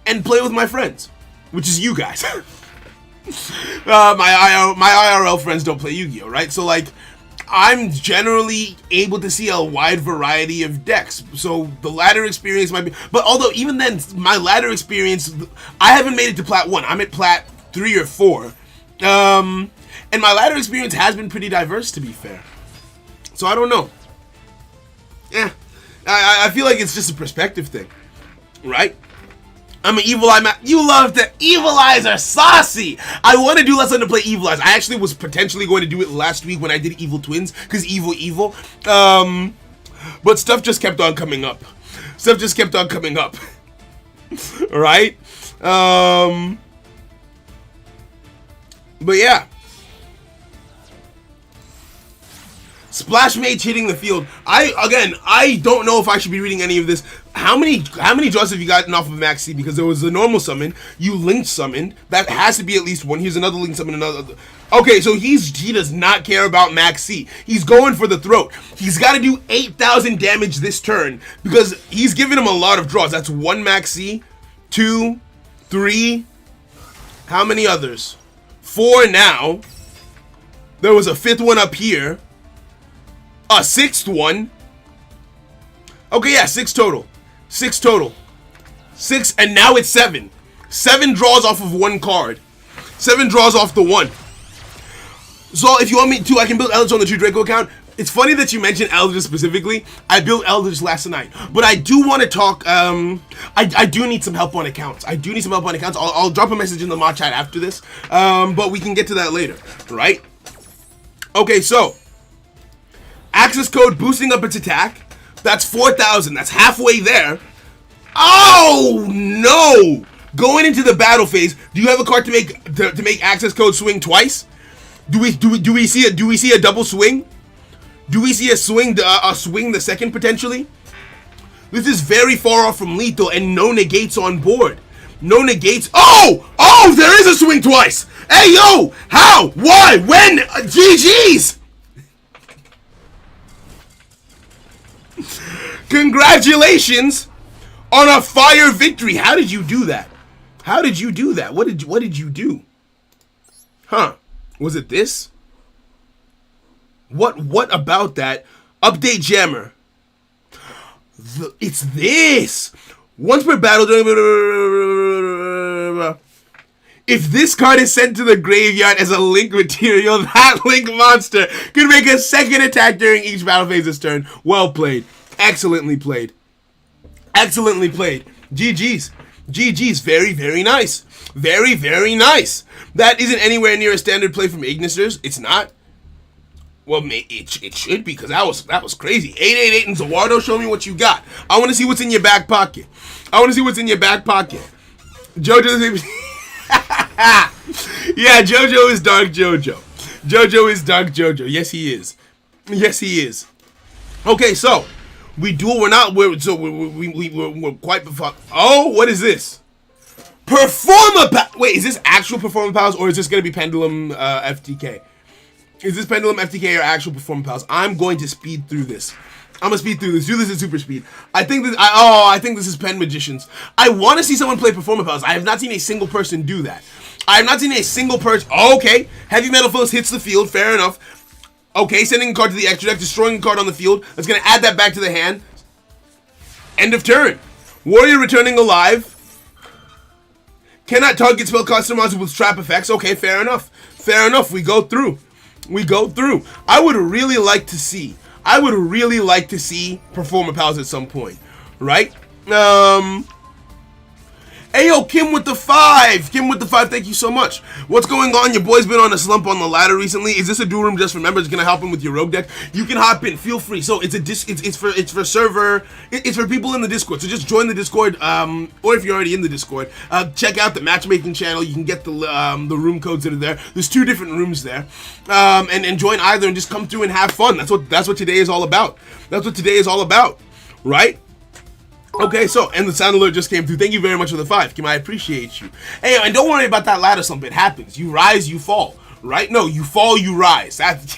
and play with my friends, which is you guys. My IRL friends don't play Yu-Gi-Oh, right? So like, I'm generally able to see a wide variety of decks. So the ladder experience might be, but although even then, my ladder experience, I haven't made it to Plat 1. I'm at Plat 3 or 4. And my ladder experience has been pretty diverse, to be fair. So I don't know. Yeah, I feel like it's just a perspective thing, right? I'm an Evil Eye. You love to Evil Eyes are saucy. I want to do less on to play Evil Eyes. I actually was potentially going to do it last week when I did Evil Twins, because evil. But stuff just kept on coming up. Right? But yeah. Splash Mage hitting the field. I don't know if I should be reading any of this. How many draws have you gotten off of Max C? Because there was a normal summon, you linked summoned. That has to be at least one. Here's another link summon, another. Okay, so he does not care about Max C. He's going for the throat. He's got to do 8,000 damage this turn because he's giving him a lot of draws. That's 1 Max C, 2, 3. How many others? 4 now. There was a 5th one up here. A 6th one. Okay, yeah, 6 total. 6 total. 6, and now it's 7. 7 draws off of 1 card. 7 draws off the 1. So if you want me to, I can build Eldritch on the True Draco account. It's funny that you mentioned Eldritch specifically. I built Eldritch last night. But I do want to talk, I do need some help on accounts. I'll drop a message in the mod chat after this. But we can get to that later, right? Okay, so access code boosting up its attack. That's 4,000. That's halfway there. Oh no! Going into the battle phase, do you have a card to make access code swing twice? Do we see a double swing? Do we see a swing the second potentially? This is very far off from lethal and no negates on board. No negates. Oh! There is a swing twice. Hey yo! How? Why? When? GG's! Congratulations on a fire victory. How did you do that? What did you do? Huh? Was it this? What about that? Update jammer. It's this. Once per battle, if this card is sent to the graveyard as a link material, that link monster can make a second attack during each battle phase this turn. Well played. Excellently played. GG's. Very, very nice. Very, very nice. That isn't anywhere near a standard play from Ignisters. It's not. Well, it should be, because that was crazy. 888 and Zawardo, show me what you got. I want to see what's in your back pocket. Jojo. Yeah, Jojo is Dark Jojo. Jojo is Dark Jojo. Yes, he is. Okay, so We duel. We're not. We're quite. Oh, what is this? Wait, is this actual Performa Pals or is this gonna be Pendulum FTK? Is this Pendulum FTK or actual Performa Pals? I'm going to speed through this. I'm gonna speed through this. Do this at super speed. I think this is Pen Magicians. I want to see someone play Performa Pals. I have not seen a single person do that. I have not seen a single person. Oh, okay, Heavy Metal Foes hits the field. Fair enough. Okay, sending a card to the extra deck, destroying a card on the field. That's gonna add that back to the hand. End of turn. Warrior returning alive. Cannot target spellcaster monsters with trap effects. Okay, fair enough. Fair enough. We go through. I would really like to see Performa Pals at some point, right? Ayo, Kim with the 5. Thank you so much. What's going on? Your boy's been on a slump on the ladder recently. Is this a duel room just for members? Gonna help him with your rogue deck? You can hop in. Feel free. So it's for server. It's for people in the Discord. So just join the Discord. Or if you're already in the Discord, check out the matchmaking channel. You can get the room codes that are there. There's 2 different rooms there. And join either and just come through and have fun. That's what today is all about. Right? Okay, so, and the sound alert just came through. Thank you very much for the 5, Kim. I appreciate you. Hey, and don't worry about that ladder slump. It happens. You rise, you fall. Right? No, you fall, you rise. That's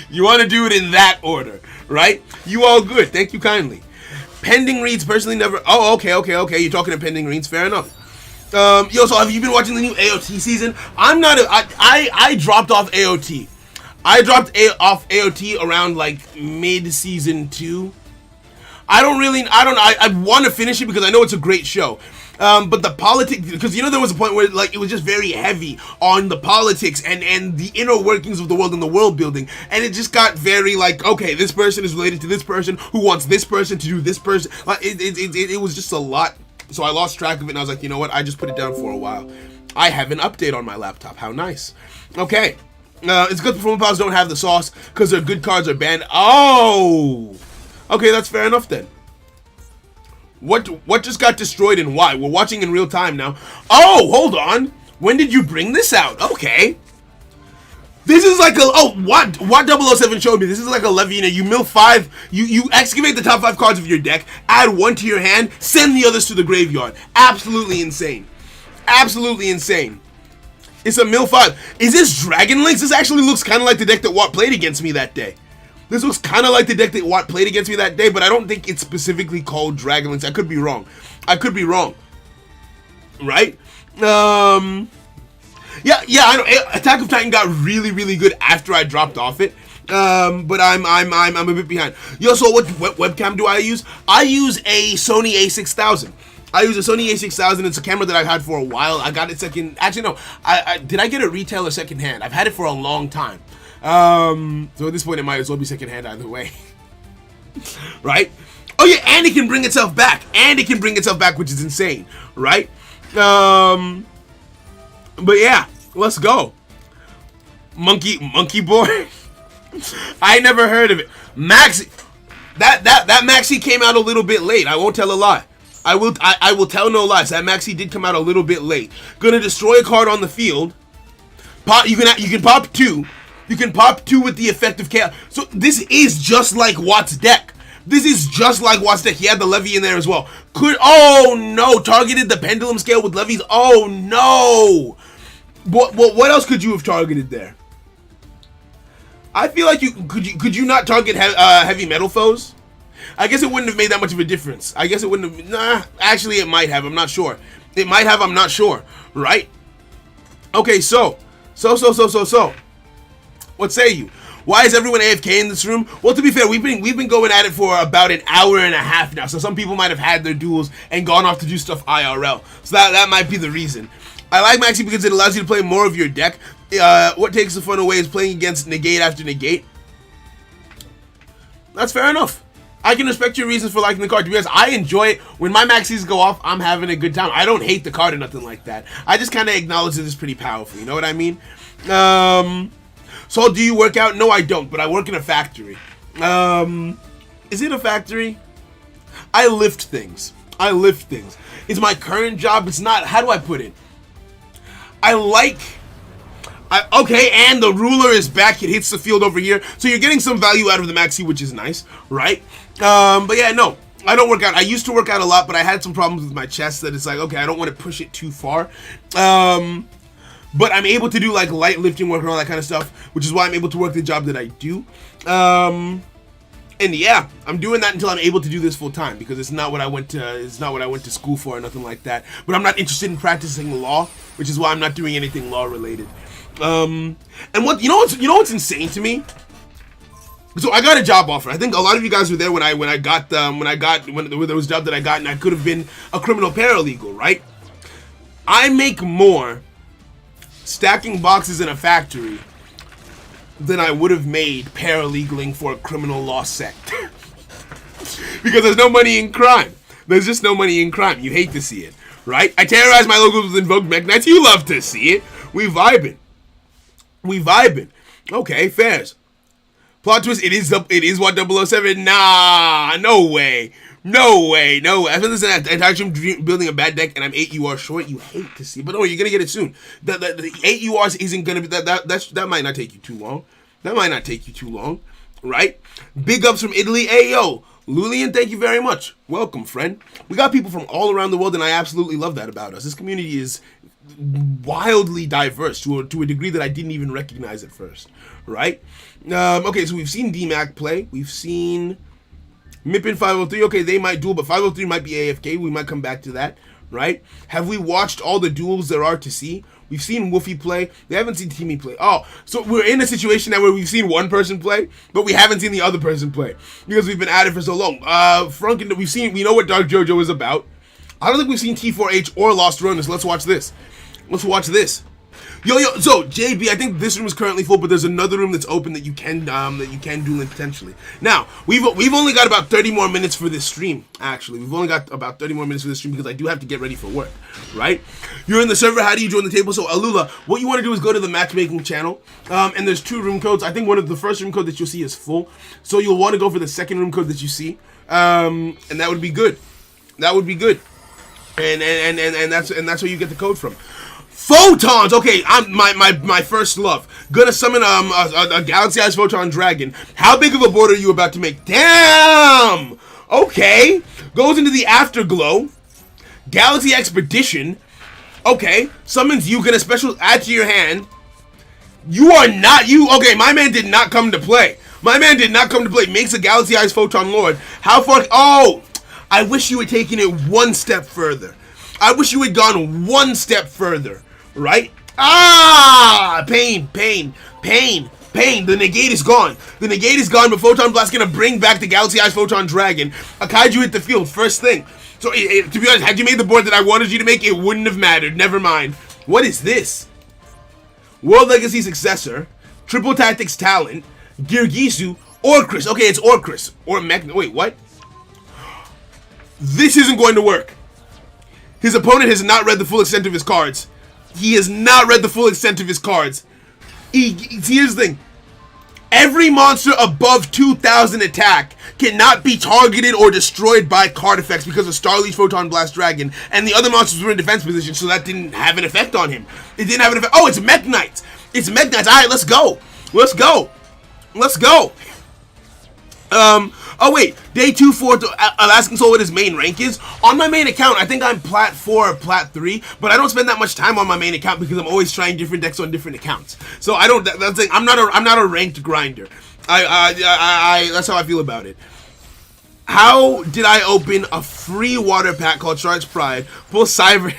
you want to do it in that order. Right? You all good. Thank you kindly. Pending reads, personally never... Oh, okay. You're talking to pending reads. Fair enough. Yo, so have you been watching the new AOT season? I'm not... I dropped off AOT. I dropped off AOT around, like, mid-season 2. I want to finish it because I know it's a great show. But the politics, because there was a point where like it was just very heavy on the politics and the inner workings of the world and the world building, and it just got very like, okay, this person is related to this person who wants this person to do this person. Like it was just a lot. So I lost track of it and I was like, you know what? I just put it down for a while. I have an update on my laptop. How nice. Okay. It's good Performa Pals don't have the sauce because their good cards are banned. Oh! Okay, that's fair enough then. What just got destroyed and why? We're watching in real time now. Oh, hold on. When did you bring this out? Okay. This is like what 007 showed me. This is like a Levina. You mill 5, you excavate the top 5 cards of your deck, add 1 to your hand, send the others to the graveyard. Absolutely insane. Absolutely insane. It's a mill 5. Is this Dragon Links? This actually looks kind of like the deck that Watt played against me that day. This looks kind of like the deck that Watt played against me that day, but I don't think it's specifically called Dragon Links. I could be wrong. Right? Yeah, I know. Attack of Titan got really, really good after I dropped off it. But I'm a bit behind. Yo, so what webcam do I use? I use a Sony A6000. It's a camera that I've had for a while. I got it second. Actually, no. Did I get it retail or second hand? I've had it for a long time. So at this point, it might as well be second hand either way. Right? Oh yeah, and it can bring itself back. Which is insane. Right? But yeah, let's go. Monkey Boy. I never heard of it. Maxi. That Maxi came out a little bit late. I won't tell a lie. I will tell no lies. That Maxi did come out a little bit late. Gonna destroy a card on the field. You can pop 2. You can pop 2 with the effect of chaos. So this is just like Watt's deck. He had the Levy in there as well. Oh no, targeted the pendulum scale with levies. Oh no. What else could you have targeted there? I feel like could you not target heavy metal foes? I guess it wouldn't have made that much of a difference. Actually it might have. I'm not sure. Right? Okay, so. What say you? Why is everyone AFK in this room? Well, to be fair, we've been going at it for about an hour and a half now. So some people might have had their duels and gone off to do stuff IRL. So that might be the reason. I like Maxi because it allows you to play more of your deck. What takes the fun away is playing against negate after negate. That's fair enough. I can respect your reasons for liking the card. To be honest, I enjoy it. When my Maxis go off, I'm having a good time. I don't hate the card or nothing like that. I just kind of acknowledge that it's pretty powerful. You know what I mean? So do you work out? No, I don't, but I work in a factory. Is it a factory? I lift things. It's my current job. It's not, how do I put it? I Okay, and the ruler is back. It hits the field over here. So you're getting some value out of the maxi, which is nice, right? But yeah, no. I don't work out. I used to work out a lot, but I had some problems with my chest that it's like, okay, I don't want to push it too far. But I'm able to do like light lifting work and all that kind of stuff, which is why I'm able to work the job that I do. And yeah, I'm doing that until I'm able to do this full time, because it's not what I went to school for or nothing like that. But I'm not interested in practicing law, which is why I'm not doing anything law related. And what you know what's insane to me? So I got a job offer. I think a lot of you guys were there when there was a job that I got, and I could have been a criminal paralegal, right? I make more stacking boxes in a factory than I would have made paralegaling for a criminal law sect. Because there's no money in crime. There's just no money in crime. You hate to see it, right? I terrorize my locals with Invoked Mech Knights. You love to see it. We vibing. Okay, fairs. Plot twist, it is what 007. Nah, no way. I feel this is I'm building a bad deck and I'm 8 UR short. You hate to see, but you're gonna get it soon. The 8 URs isn't gonna be that might not take you too long. Right? Big ups from Italy. Ayo, Lulian, thank you very much. Welcome, friend. We got people from all around the world, and I absolutely love that about us. This community is wildly diverse to a degree that I didn't even recognize at first. Right? Okay, so we've seen DMAC play. We've seen Mipin 503. Okay, they might duel, but 503 might be AFK. We might come back to that, right? Have we watched all the duels there are to see? We've seen Wolfie play. They haven't seen Timmy play. Oh, so we're in a situation now where we've seen one person play, but we haven't seen the other person play because we've been at it for so long. We know what Dark Jojo is about. I don't think we've seen T4H or Lost Runners. Let's watch this. Yo, so JB, I think this room is currently full, but there's another room that's open that you can duel in potentially. Now, we've only got about 30 more minutes for this stream, actually. We've only got about 30 more minutes for this stream because I do have to get ready for work, right? You're in the server, how do you join the table? So, Alula, what you want to do is go to the matchmaking channel, and there's 2 room codes. I think one of the first room code that you'll see is full, so you'll want to go for the second room code that you see, and that would be good. And that's where you get the code from. Photons! Okay, I'm my first love. Gonna summon a galaxy-sized photon dragon. How big of a board are you about to make? Damn! Okay. Goes into the afterglow. Galaxy Expedition. Okay. Summons you. Gonna special add to your hand. Okay, my man did not come to play. Makes a galaxy-sized photon lord. How far? Oh! I wish you had taken it one step further. I wish you had gone one step further. Right? Pain. The negate is gone. But Photon Blast gonna bring back the Galaxy-Eyes Photon Dragon. A Kaiju hit the field, first thing. So, to be honest, had you made the board that I wanted you to make, it wouldn't have mattered. Never mind. What is this? World Legacy Successor, Triple Tactics Talent, Girgisu, Orcris. Okay, it's Orcris. Wait, what? This isn't going to work. His opponent has not read the full extent of his cards. Here's the thing. Every monster above 2,000 attack cannot be targeted or destroyed by card effects because of Starleaf Photon Blast Dragon, and the other monsters were in defense position, so that didn't have an effect on him. It didn't have an effect. Oh, it's Mech Knights. Alright, let's go. Oh wait, day 2 for Alaskan Soul what his main rank is. On my main account, I think I'm Plat 4 or Plat 3, but I don't spend that much time on my main account because I'm always trying different decks on different accounts. So I don't, that's like, I'm not a ranked grinder. That's how I feel about it. How did I open a free water pack called Shark's Pride, full Cyber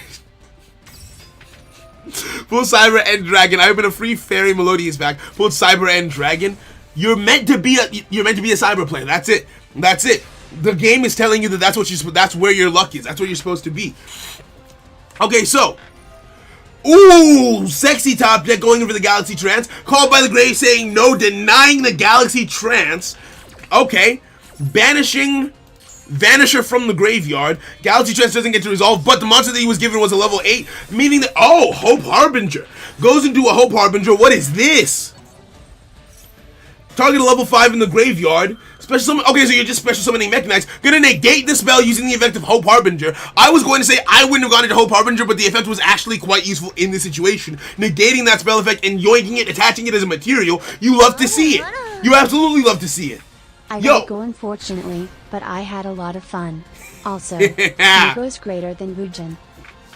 and Dragon? I opened a free Fairy Melodious pack, full Cyber and Dragon. You're meant to be a cyber player. That's it. The game is telling you that that's where your luck is. That's where you're supposed to be. Okay, so sexy top deck going in for the Galaxy Trance. Called by the Grave saying no, denying the Galaxy Trance. Okay, banishing Vanisher from the graveyard. Galaxy Trance doesn't get to resolve, but the monster that he was given was a level 8, meaning that Hope Harbinger goes into a Hope Harbinger. What is this? Target a level 5 in the graveyard. Special summon. Okay, so you're just special summoning Mech Knights. Gonna negate the spell using the effect of Hope Harbinger. I was going to say I wouldn't have gone into Hope Harbinger, but the effect was actually quite useful in this situation. Negating that spell effect and yoinking it, attaching it as a material. You love to see it. You absolutely love to see it. I gotta go unfortunately, but I had a lot of fun. Also, Hugo's greater than Wujin.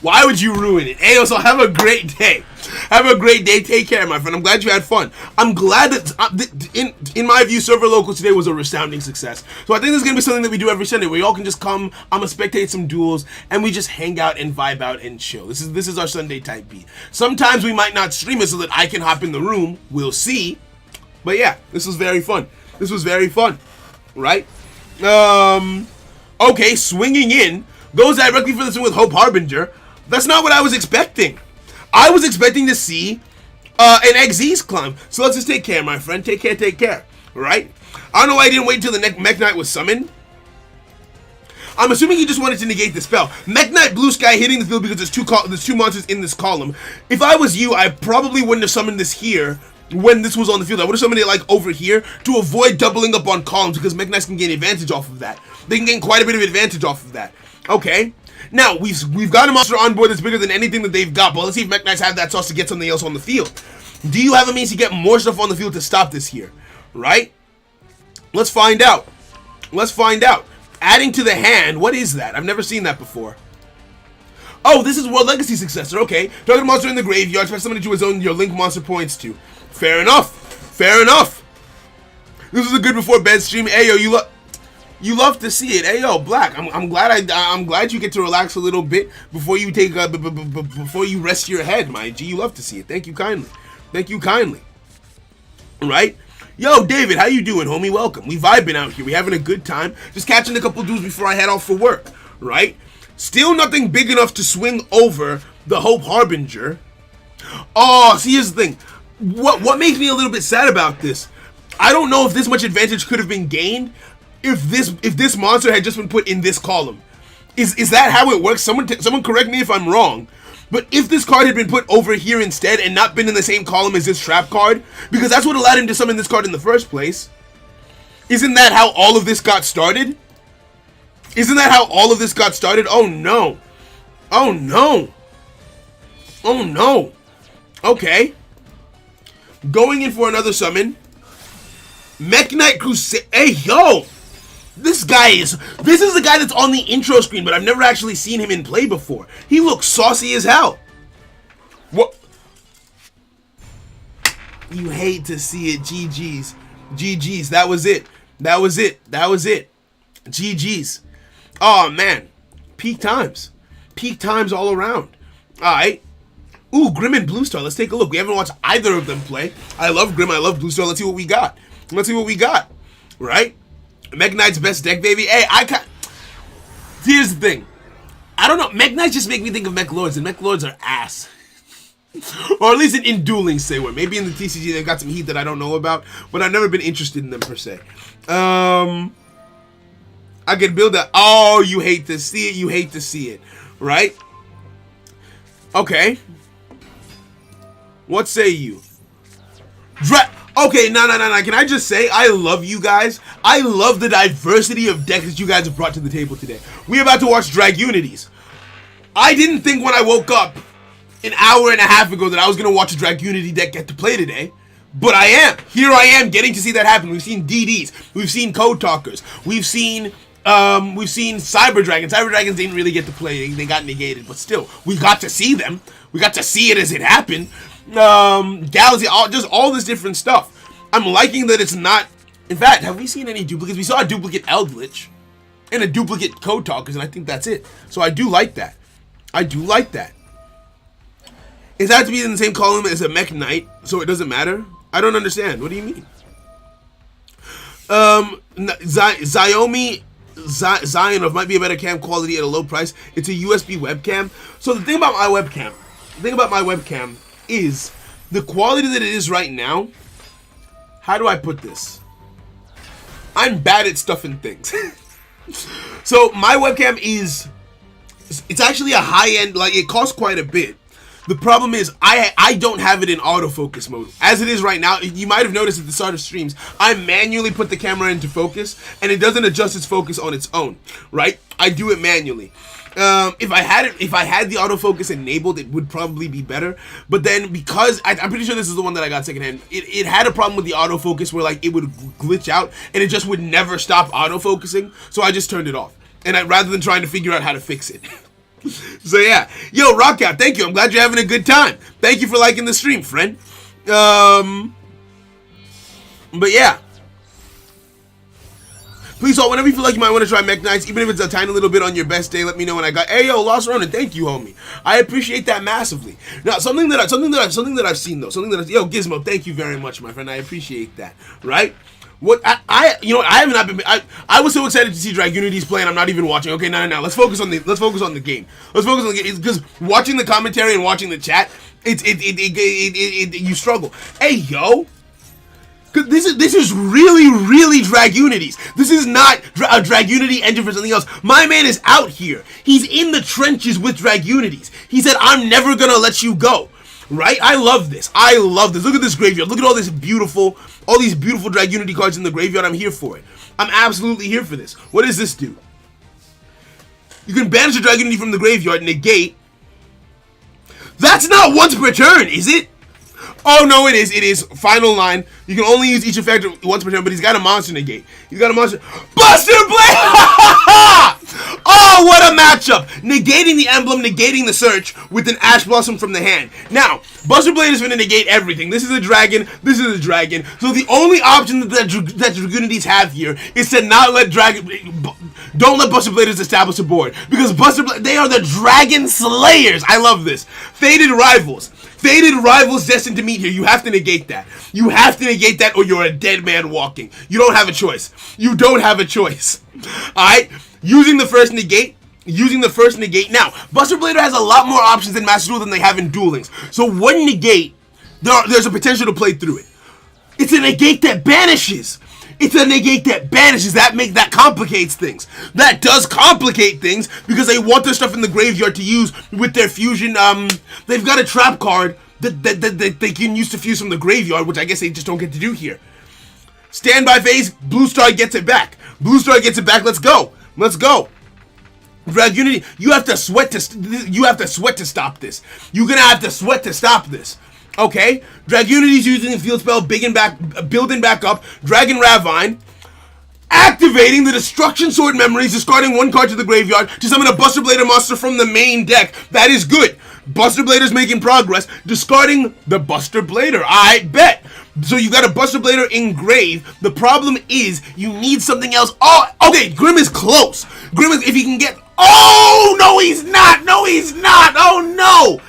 Why would you ruin it? Ayo, so have a great day. Have a great day. Take care, my friend. I'm glad you had fun. I'm glad that, in my view, Server Locals today was a resounding success. So I think this is going to be something that we do every Sunday where y'all can just come, I'm going to spectate some duels, and we just hang out and vibe out and chill. This is our Sunday type beat. Sometimes we might not stream it so that I can hop in the room. We'll see. But yeah, this was very fun. This was very fun. Right? Okay, swinging in. Goes directly for this one with Hope Harbinger. That's not what I was expecting. I was expecting to see an Xyz climb. So let's just take care, my friend. Take care, take care. Right? I don't know why I didn't wait until the Mech Knight was summoned. I'm assuming he just wanted to negate the spell. Mech Knight Blue Sky hitting the field because there's two monsters in this column. If I was you, I probably wouldn't have summoned this here when this was on the field. I would have summoned it like over here to avoid doubling up on columns because Mech Knights can gain advantage off of that. They can gain quite a bit of advantage off of that. Okay. Now, we've got a monster on board that's bigger than anything that they've got, but let's see if Mech Knights have that sauce to get something else on the field. Do you have a means to get more stuff on the field to stop this here? Right? Let's find out. Let's find out. Adding to the hand, what is that? I've never seen that before. Oh, this is World Legacy Successor, okay. Target monster in the graveyard, special summon to his own, your link monster points to. Fair enough. Fair enough. This was a good before bed stream. Ayo, you love to see it. Ayo, Black. I'm glad you get to relax a little bit before you take before you rest your head, my G. You love to see it. Thank you kindly. Thank you kindly. Right? Yo, David, how you doing, homie? Welcome. We vibing out here. We having a good time. Just catching a couple dudes before I head off for work. Right? Still nothing big enough to swing over the Hope Harbinger. Oh, see, here's the thing. What makes me a little bit sad about this? I don't know if this much advantage could have been gained if this monster had just been put in this column. Is that how it works? Someone correct me if I'm wrong. But if this card had been put over here instead and not been in the same column as this trap card, because that's what allowed him to summon this card in the first place, isn't that how all of this got started? Isn't that how all of this got started? Oh no. Oh no. Oh no. Okay. Going in for another summon. Mech Knight Crusade. Hey, yo! This is the guy that's on the intro screen, but I've never actually seen him in play before. He looks saucy as hell. What? You hate to see it. GG's. GG's. That was it. That was it. That was it. GG's. Oh, man. Peak times. Peak times all around. Alright. Ooh, Grim and Blue Star. Let's take a look. We haven't watched either of them play. I love Grim. I love Blue Star. Let's see what we got. Let's see what we got. Right? Mech Knight's best deck, baby. Hey, here's the thing. I don't know. Mech Knights just make me think of Mech Lords, and Mech Lords are ass. Or at least in dueling, say what. Maybe in the TCG they've got some heat that I don't know about, but I've never been interested in them per se. I could build that. Oh, you hate to see it. You hate to see it. Right? Okay. What say you? Okay, no. Can I just say, I love you guys. I love the diversity of decks that you guys have brought to the table today. We're about to watch Drag Unities. I didn't think when I woke up an hour and a half ago that I was going to watch a Drag Unity deck get to play today. But I am. Here I am getting to see that happen. We've seen DDs. We've seen Code Talkers. We've seen Cyber Dragons. Cyber Dragons didn't really get to play. They got negated. But still, we got to see them. We got to see it as it happened. Galaxy, just all this different stuff. I'm liking that it's not. In fact, have we seen any duplicates? We saw a duplicate Eldritch and a duplicate Code Talkers, and I think that's it. So I do like that. I do like that. Is that to be in the same column as a Mech Knight, so it doesn't matter? I don't understand. What do you mean? Zion might be a better cam quality at a low price. It's a USB webcam. So the thing about my webcam, is the quality that it is right now. How do I put this? I'm bad at stuffing things. So my webcam it's actually a high-end, like it costs quite a bit. The problem is I don't have it in autofocus mode. As it is right now, you might have noticed at the start of streams, I manually put the camera into focus, and it doesn't adjust its focus on its own, right? I do it manually. If I had the autofocus enabled, it would probably be better. But then because I'm pretty sure this is the one that I got secondhand, it had a problem with the autofocus where like it would glitch out and it just would never stop autofocusing. So I just turned it off, and rather than trying to figure out how to fix it. So yeah, yo, Rockcap, thank you. I'm glad you're having a good time. Thank you for liking the stream, friend. But yeah. Please, whenever you feel like you might want to try Mech Knights, even if it's a tiny little bit on your best day, let me know when I got. Hey, yo, Lost Ronin, thank you, homie. I appreciate that massively. Now, something that I've seen though, yo, Gizmo, thank you very much, my friend. I appreciate that. Right? What I was so excited to see Dragunity's play, and I'm not even watching. Okay, no. Let's focus on the game. Because watching the commentary and watching the chat, you struggle. Hey, yo. This is really Dragunities. This is not a Dragunity engine for something else. My man is out here. He's in the trenches with Dragunities. He said, I'm never gonna let you go. Right? I love this. Look at this graveyard. Look at all these beautiful Dragunity cards in the graveyard. I'm here for it. I'm absolutely here for this. What does this do? You can banish a Dragunity from the graveyard, negate. That's not once per turn, is it? Oh, no, it is. It is. Final line. You can only use each effect once per turn, but he's got a monster negate. He's got a monster. Buster Blade! Oh, what a matchup. Negating the emblem, negating the search with an Ash Blossom from the hand. Now, Buster Blade is going to negate everything. This is a dragon. This is a dragon. So the only option that Dragunities have here is to not let don't let Buster Bladers establish a board. Because they are the Dragon Slayers. I love this. Fated Rivals destined to meet here. You have to negate that. You have to negate that or you're a dead man walking. You don't have a choice. Alright? Using the first negate. Now, Buster Blader has a lot more options in Master Duel than they have in Duel Links. So one negate, there's a potential to play through it. It's a negate that banishes. That complicates things. That does complicate things because they want their stuff in the graveyard to use with their fusion. They've got a trap card that they can use to fuse from the graveyard, which I guess they just don't get to do here. Standby phase. Blue Star gets it back. Let's go. Dragunity, you have to sweat to stop this. You're gonna have to sweat to stop this. Okay, Dragunity's using the field spell, building back up, Dragon Ravine, activating the Destruction Sword Memories, discarding one card to the graveyard to summon a Buster Blader monster from the main deck. That is good. Buster Blader's making progress, discarding the Buster Blader. I bet. So you got a Buster Blader in grave. The problem is you need something else. Oh, okay, Grim is close. If he can get. Oh no, he's not. Oh no.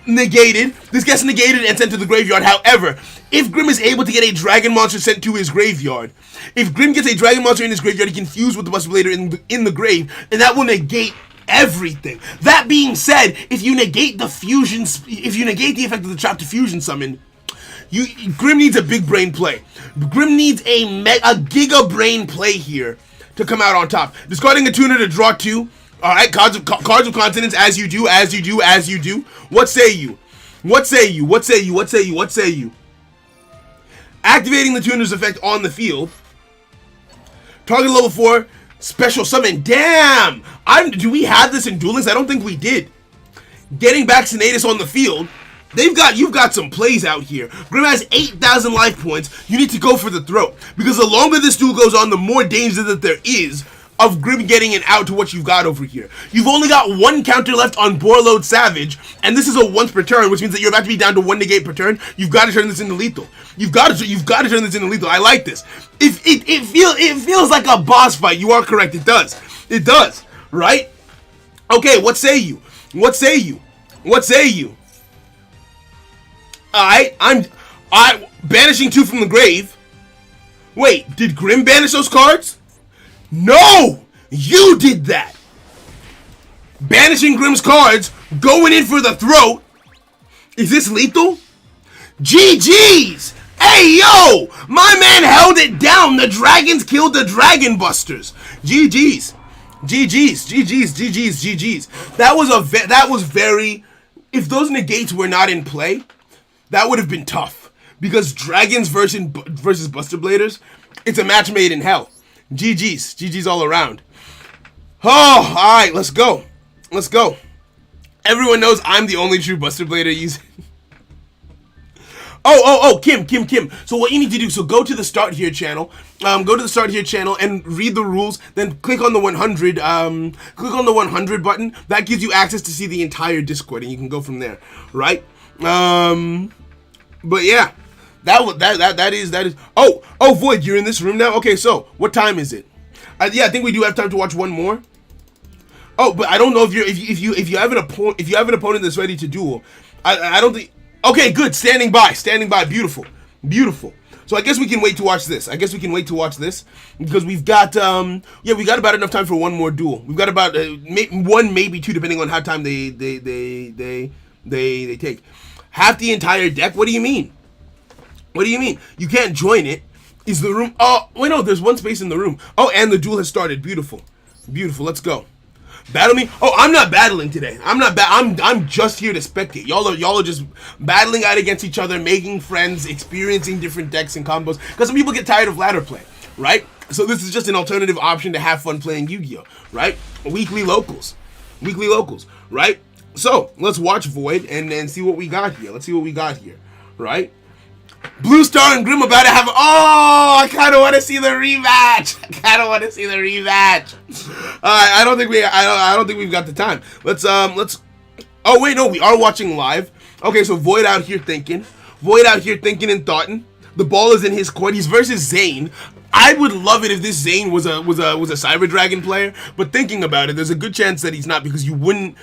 Negated. This gets negated and sent to the graveyard. However, if Grim is able to get a dragon monster sent to his graveyard, if Grim gets a dragon monster in his graveyard, he can fuse with the Buster Blader in the grave, and that will negate everything. That being said, if you negate the effect of the trap to fusion summon, Grim needs a big brain play. Grim needs a giga brain play here to come out on top. Discarding a tuner to draw 2. Alright, cards of consonants as you do. What say you? Activating the tuner's effect on the field. Target level 4, special summon. Damn! Do we have this in Duel Links? I don't think we did. Getting back Sinatus on the field. You've got some plays out here. Grim has 8,000 life points. You need to go for the throat. Because the longer this duel goes on, the more danger that there is of Grim getting an out to what you've got over here. You've only got one counter left on Borload Savage, and this is a once per turn, which means that you're about to be down to 1 negate per turn. You've got to turn this into lethal. You've got to turn this into lethal. I like this. It feels like a boss fight. You are correct. It does. Right? Okay, what say you? Alright, I'm banishing 2 from the grave. Wait, did Grim banish those cards? No! You did that! Banishing Grim's cards, going in for the throat. Is this lethal? GG's! Hey, yo! My man held it down. The dragons killed the Dragon Busters. GG's. That was very if those negates were not in play, that would have been tough. Because Dragons versus Buster Bladers, it's a match made in hell. GG's all around. Oh, alright, let's go. Let's go. Everyone knows I'm the only true Buster Blader user. Kim. So what you need to do, so go to the Start Here channel. Go to the Start Here channel and read the rules. Then click on the 100. Click on the 100 button. That gives you access to see the entire Discord, and you can go from there, right? But yeah, that is. Oh, Void, you're in this room now. Okay, so what time is it? Yeah, I think we do have time to watch one more. Oh, but I don't know if you have an opponent that's ready to duel. I don't think. Okay, good. Standing by. Beautiful. So I guess we can wait to watch this. Because we've got we got about enough time for one more duel. We've got about one, maybe two, depending on how time they take. Half the entire deck. What do you mean? You can't join it. Is the room? Oh wait, no. There's one space in the room. Oh, and the duel has started. Beautiful. Let's go. Battle me? Oh, I'm not battling today. I'm just here to spectate. Y'all are just battling out against each other, making friends, experiencing different decks and combos. Because some people get tired of ladder play, right? So this is just an alternative option to have fun playing Yu-Gi-Oh, right? Weekly locals, right? So let's watch Void and see what we got here. Right? Blue Star and Grim about to have. Oh, I kind of want to see the rematch. I don't think we've got the time. Let's. Oh wait, no, we are watching live. Okay, so Void out here thinking and thoughting. The ball is in his court. He's versus Zane. I would love it if this Zane was a Cyber Dragon player, but thinking about it, there's a good chance that he's not, because you wouldn't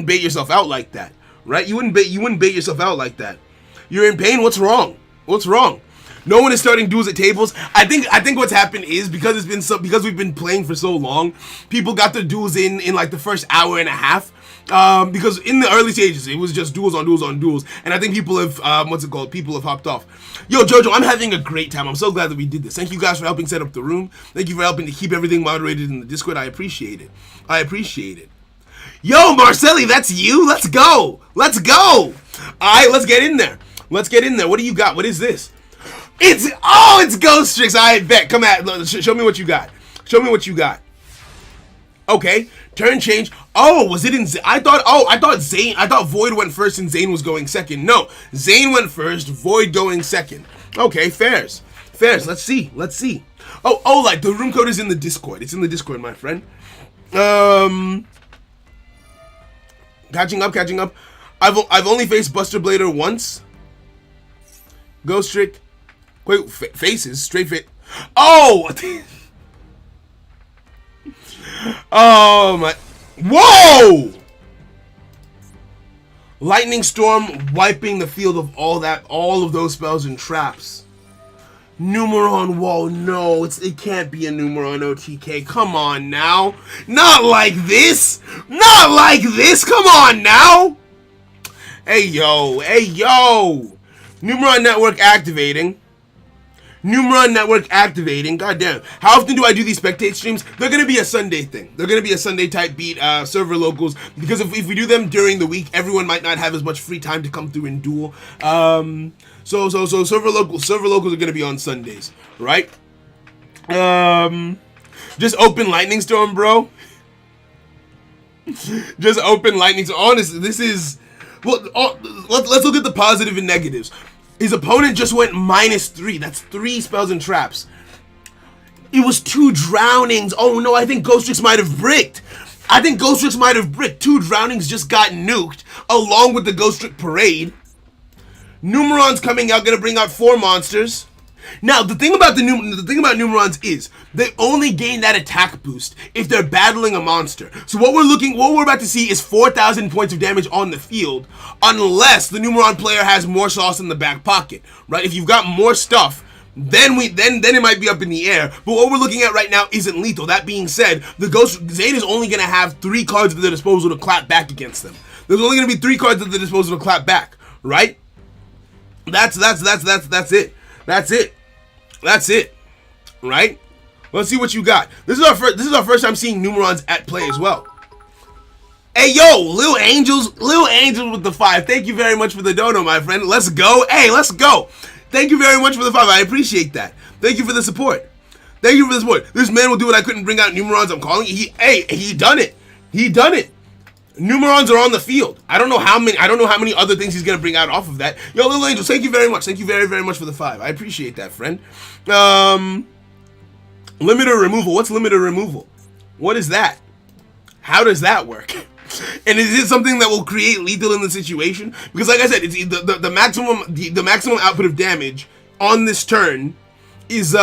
bait yourself out like that, right? You wouldn't bait yourself out like that. You're in pain. What's wrong? No one is starting duels at tables. I think what's happened is because we've been playing for so long, people got their duels in like the first hour and a half. Because in the early stages it was just duels on duels, and I think people have people have hopped off. Yo, Jojo, I'm having a great time. I'm so glad that we did this. Thank you guys for helping set up the room. Thank you for helping to keep everything moderated in the Discord. I appreciate it. Yo, Marcelli, that's you. Let's go. All right, let's get in there. What do you got? What is this? It's Ghost Tricks. I bet. Come at. Show me what you got. Okay. Turn change. Oh, was it in? I thought Void went first and Zane was going second. No, Zane went first. Void going second. Okay, fairs. Let's see. Oh, like the room code is in the Discord. It's in the Discord, my friend. Catching up. I've only faced Buster Blader once. Ghost Trick. Wait, faces. Straight fit. Oh! Oh my. Whoa! Lightning Storm wiping the field of all of those spells and traps. Numeron, whoa, no, it can't be a Numeron OTK. Come on now. Not like this. Come on now. Hey yo. Numeron Network activating. Goddamn. How often do I do these spectate streams? They're gonna be a Sunday thing. They're gonna be a Sunday type beat, server locals. Because if we do them during the week, everyone might not have as much free time to come through and duel. So server locals are gonna be on Sundays, right? Just open Lightning Storm, bro. Just open Lightning Storm. Honestly, this is. Well, let's look at the positive and negatives. His opponent just went -3. That's 3 spells and traps. It was 2 drownings. Oh no, I think Ghost Tricks might have bricked. 2 drownings just got nuked, along with the Ghost Trick Parade. Numeron's coming out, gonna bring out 4 monsters. Now, the thing about Numerons is they only gain that attack boost if they're battling a monster. So what we're about to see is 4,000 points of damage on the field, unless the Numeron player has more sauce in the back pocket, right? If you've got more stuff, then it might be up in the air. But what we're looking at right now isn't lethal. That being said, Zane is only gonna have 3 cards at their disposal to clap back against them. There's only gonna be 3 cards at their disposal to clap back, right? That's it, right? Let's see what you got. This is our first time seeing Numerons at play as well. Hey, yo, Lil Angels with the 5. Thank you very much for the dono, my friend. Let's go. Hey, let's go. Thank you very much for the 5. I appreciate that. Thank you for the support. Thank you for the support. This man will do what I couldn't bring out numerons. I'm calling. He done it. He done it. Numerons are on the field. I don't know how many other things he's gonna bring out off of that. Yo, Lil Angels, thank you very much. Thank you very, very much for the 5. I appreciate that, friend. Limiter removal. What's limiter removal? What is that? How does that work? And is it something that will create lethal in the situation? Because like I said, it's the maximum output of damage on this turn is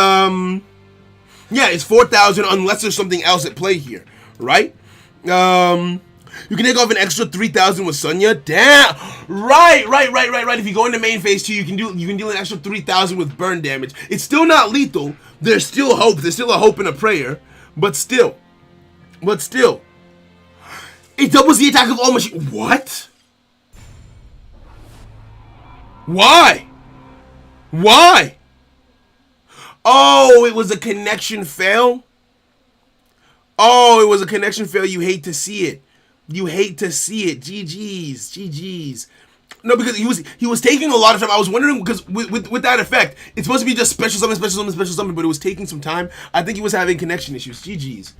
it's 4,000 unless there's something else at play here, right? You can take off an extra 3,000 with Sonya. Damn. Right. If you go into main phase 2, you can deal an extra 3,000 with burn damage. It's still not lethal. There's still hope. There's still a hope and a prayer. But still. It doubles the attack of all machines. What? Why? Oh, it was a connection fail? You hate to see it. GG's. No, because he was taking a lot of time. I was wondering, because with that effect, it's supposed to be just special summon, but it was taking some time. I think he was having connection issues. GG's,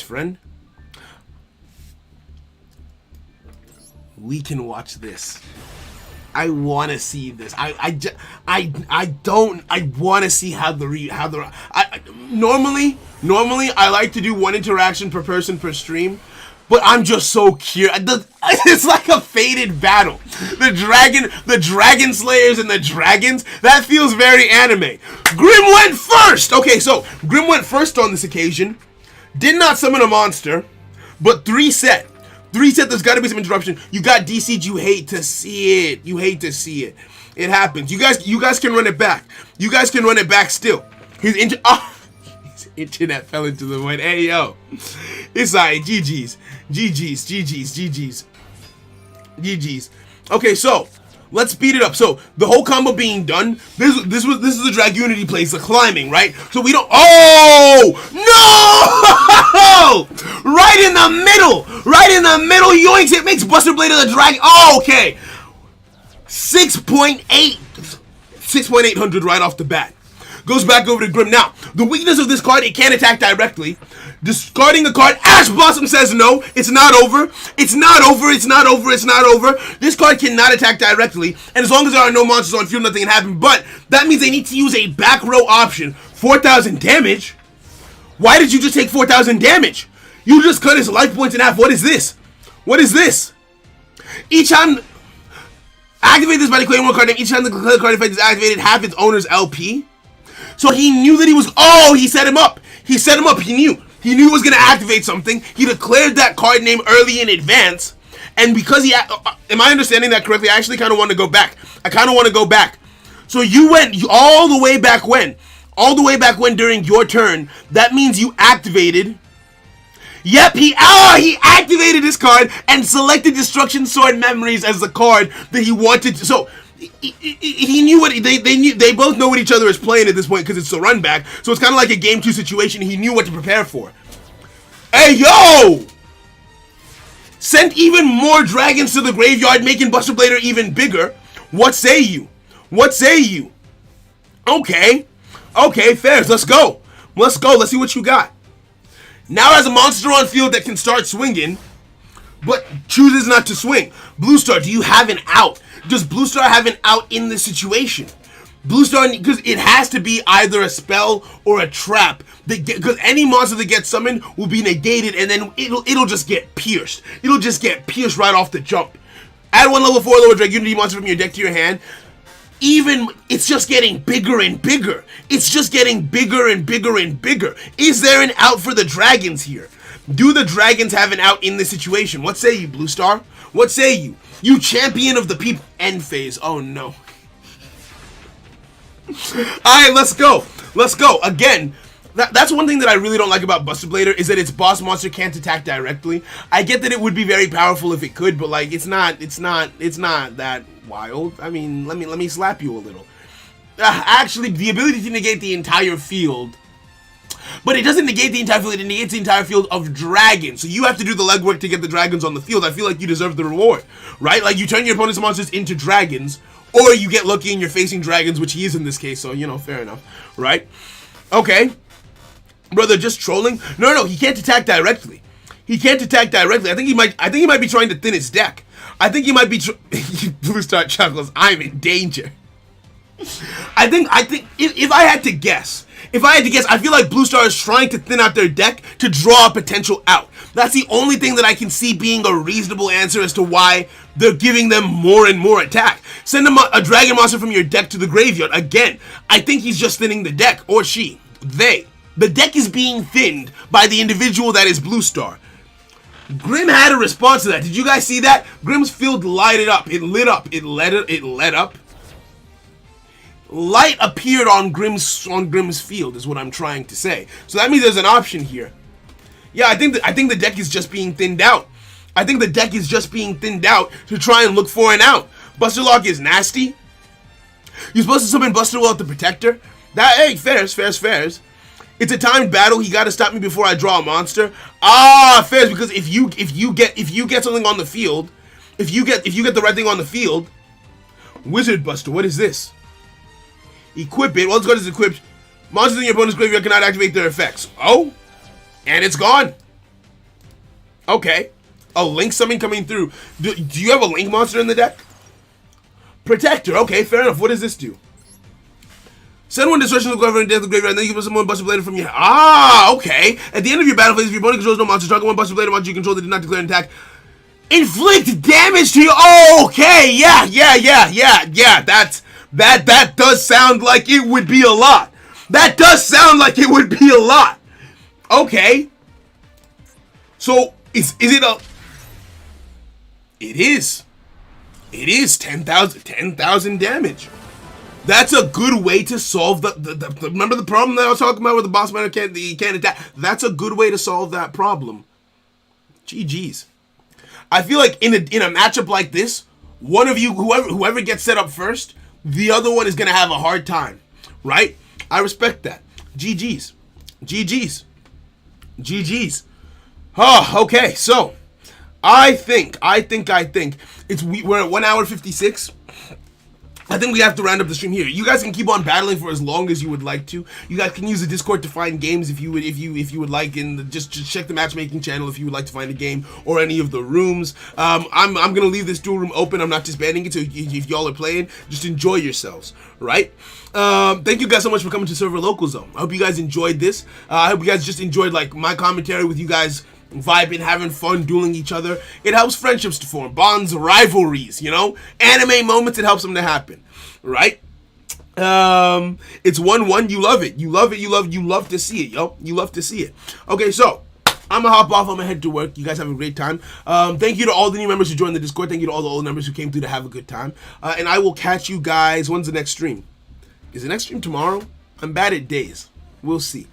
friend. We can watch this. I want to see this. I want to see how normally I like to do one interaction per person per stream, but I'm just so curious. It's like a fated battle. The dragon slayers and the dragons, that feels very anime. Grim went first. Okay, so Grim went first on this occasion. Did not summon a monster, but 3 set. There's got to be some interruption. You got DC'd. You hate to see it. It happens. You guys can run it back. Still. His internet fell into the void. Hey, yo. It's alright. GG's. Okay, so let's speed it up. So the whole combo being done. This is the Dragunity plays, the climbing, right? So we don't. Oh no! Right in the middle. Yoinks! It makes Buster Blade of the Dragon. Oh, okay. 6,800 right off the bat. Goes back over to Grim. Now, the weakness of this card, it can't attack directly. Discarding the card, Ash Blossom says no. It's not over. This card cannot attack directly, and as long as there are no monsters on field, nothing can happen. But that means they need to use a back row option. 4,000 damage? Why did you just take 4,000 damage? You just cut his life points in half. What is this? Each time... Activate this by declaring one card name. Each time the card effect is activated, half its owner's LP. So he knew that he was... Oh, he set him up. He knew. He knew he was going to activate something. He declared that card name early in advance. And because he... am I understanding that correctly? I actually kind of want to go back. So you went all the way back when? All the way back when during your turn. That means you activated... Yep, he activated this card and selected Destruction Sword Memories as the card that he wanted to... So... He knew what they both know what each other is playing at this point because it's a run back. So it's kind of like a game 2 situation. He knew what to prepare for. Hey, yo! Sent even more dragons to the graveyard, making Buster Blader even bigger. What say you? Okay, fairs. Let's go. Let's see what you got. Now has a monster on field that can start swinging, but chooses not to swing. Blue Star, do you have an out? Does Blue Star have an out in this situation? Blue Star, because it has to be either a spell or a trap. Because any monster that gets summoned will be negated, and then it'll just get pierced. It'll just get pierced right off the jump. Add 1 level 4 lower Dragunity monster from your deck to your hand. It's just getting bigger and bigger. Is there an out for the dragons here? Do the dragons have an out in this situation? What say you, Blue Star? What say you? You champion of the people. End phase. Oh no. Alright, let's go. Again, that's one thing that I really don't like about Buster Blader is that its boss monster can't attack directly. I get that it would be very powerful if it could, but like it's not that wild. I mean, let me slap you a little. Actually, the ability to negate the entire field. But it doesn't negate the entire field, it negates the entire field of dragons. So you have to do the legwork to get the dragons on the field. I feel like you deserve the reward, right? Like, you turn your opponent's monsters into dragons, or you get lucky and you're facing dragons, which he is in this case, so, you know, fair enough, right? Okay. Brother, just trolling? No, he can't attack directly. He can't attack directly. I think he might be trying to thin his deck. I think he might be Blue Star chuckles, I'm in danger. I think if I had to guess, I feel like Blue Star is trying to thin out their deck to draw a potential out. That's the only thing that I can see being a reasonable answer as to why they're giving them more and more attack. Send them a dragon monster from your deck to the graveyard. Again, I think he's just thinning the deck, or she, they. The deck is being thinned by the individual that is Blue Star. Grim had a response to that. Did you guys see that? Grim's field lighted up. It lit up. It lit up. Light appeared on Grim's field is what I'm trying to say. So that means there's an option here. Yeah, I think the deck is just being thinned out. I think the deck is just being thinned out to try and look for an out. Buster Lock is nasty. You're supposed to summon Buster Well at the Protector. That, hey, fairs. It's a timed battle. He got to stop me before I draw a monster. Ah, fairs, because if you get something on the field, if you get the right thing on the field, Wizard Buster. What is this? Equip it. Once God is equipped, monsters in your opponent's graveyard cannot activate their effects. Oh, and it's gone. Okay, a Link summon coming through. Do you have a Link monster in the deck? Protector. Okay, fair enough. What does this do? Send one destruction to the graveyard and death of the graveyard, and then you can put someone Buster Blade from your... Ah, okay. At the end of your battle phase, if your opponent controls no monsters, target one Buster Blade monster you control that did not declare an attack. Inflict damage to you. Oh, okay. Yeah. That does sound like it would be a lot. That does sound like it would be a lot. Okay. So, is it a... It is. It is 10,000 damage. That's a good way to solve the remember the problem that I was talking about where the boss man can't attack? That's a good way to solve that problem. GG's. I feel like in a matchup like this, one of you, whoever gets set up first, the other one is gonna have a hard time, right? I respect that. GG's. Oh, okay. So, I think we're at 1 hour 56. I think we have to round up the stream here. You guys can keep on battling for as long as you would like to. You guys can use the Discord to find games if you would like, and just check the matchmaking channel if you would like to find a game or any of the rooms. I'm gonna leave this duel room open. I'm not disbanding it, so if y'all are playing, just enjoy yourselves, right? Thank you guys so much for coming to Server Local Zone. I hope you guys enjoyed this. I hope you guys just enjoyed like my commentary with you guys vibing, having fun, dueling each other. It helps friendships to form, bonds, rivalries, you know? Anime moments, it helps them to happen, right? It's 1-1, you love it. You love to see it, yo. You love to see it. Okay, so, I'm gonna hop off, I'm gonna head to work. You guys have a great time. Thank you to all the new members who joined the Discord. Thank you to all the old members who came through to have a good time. And I will catch you guys, when's the next stream? Is the next stream tomorrow? I'm bad at days. We'll see.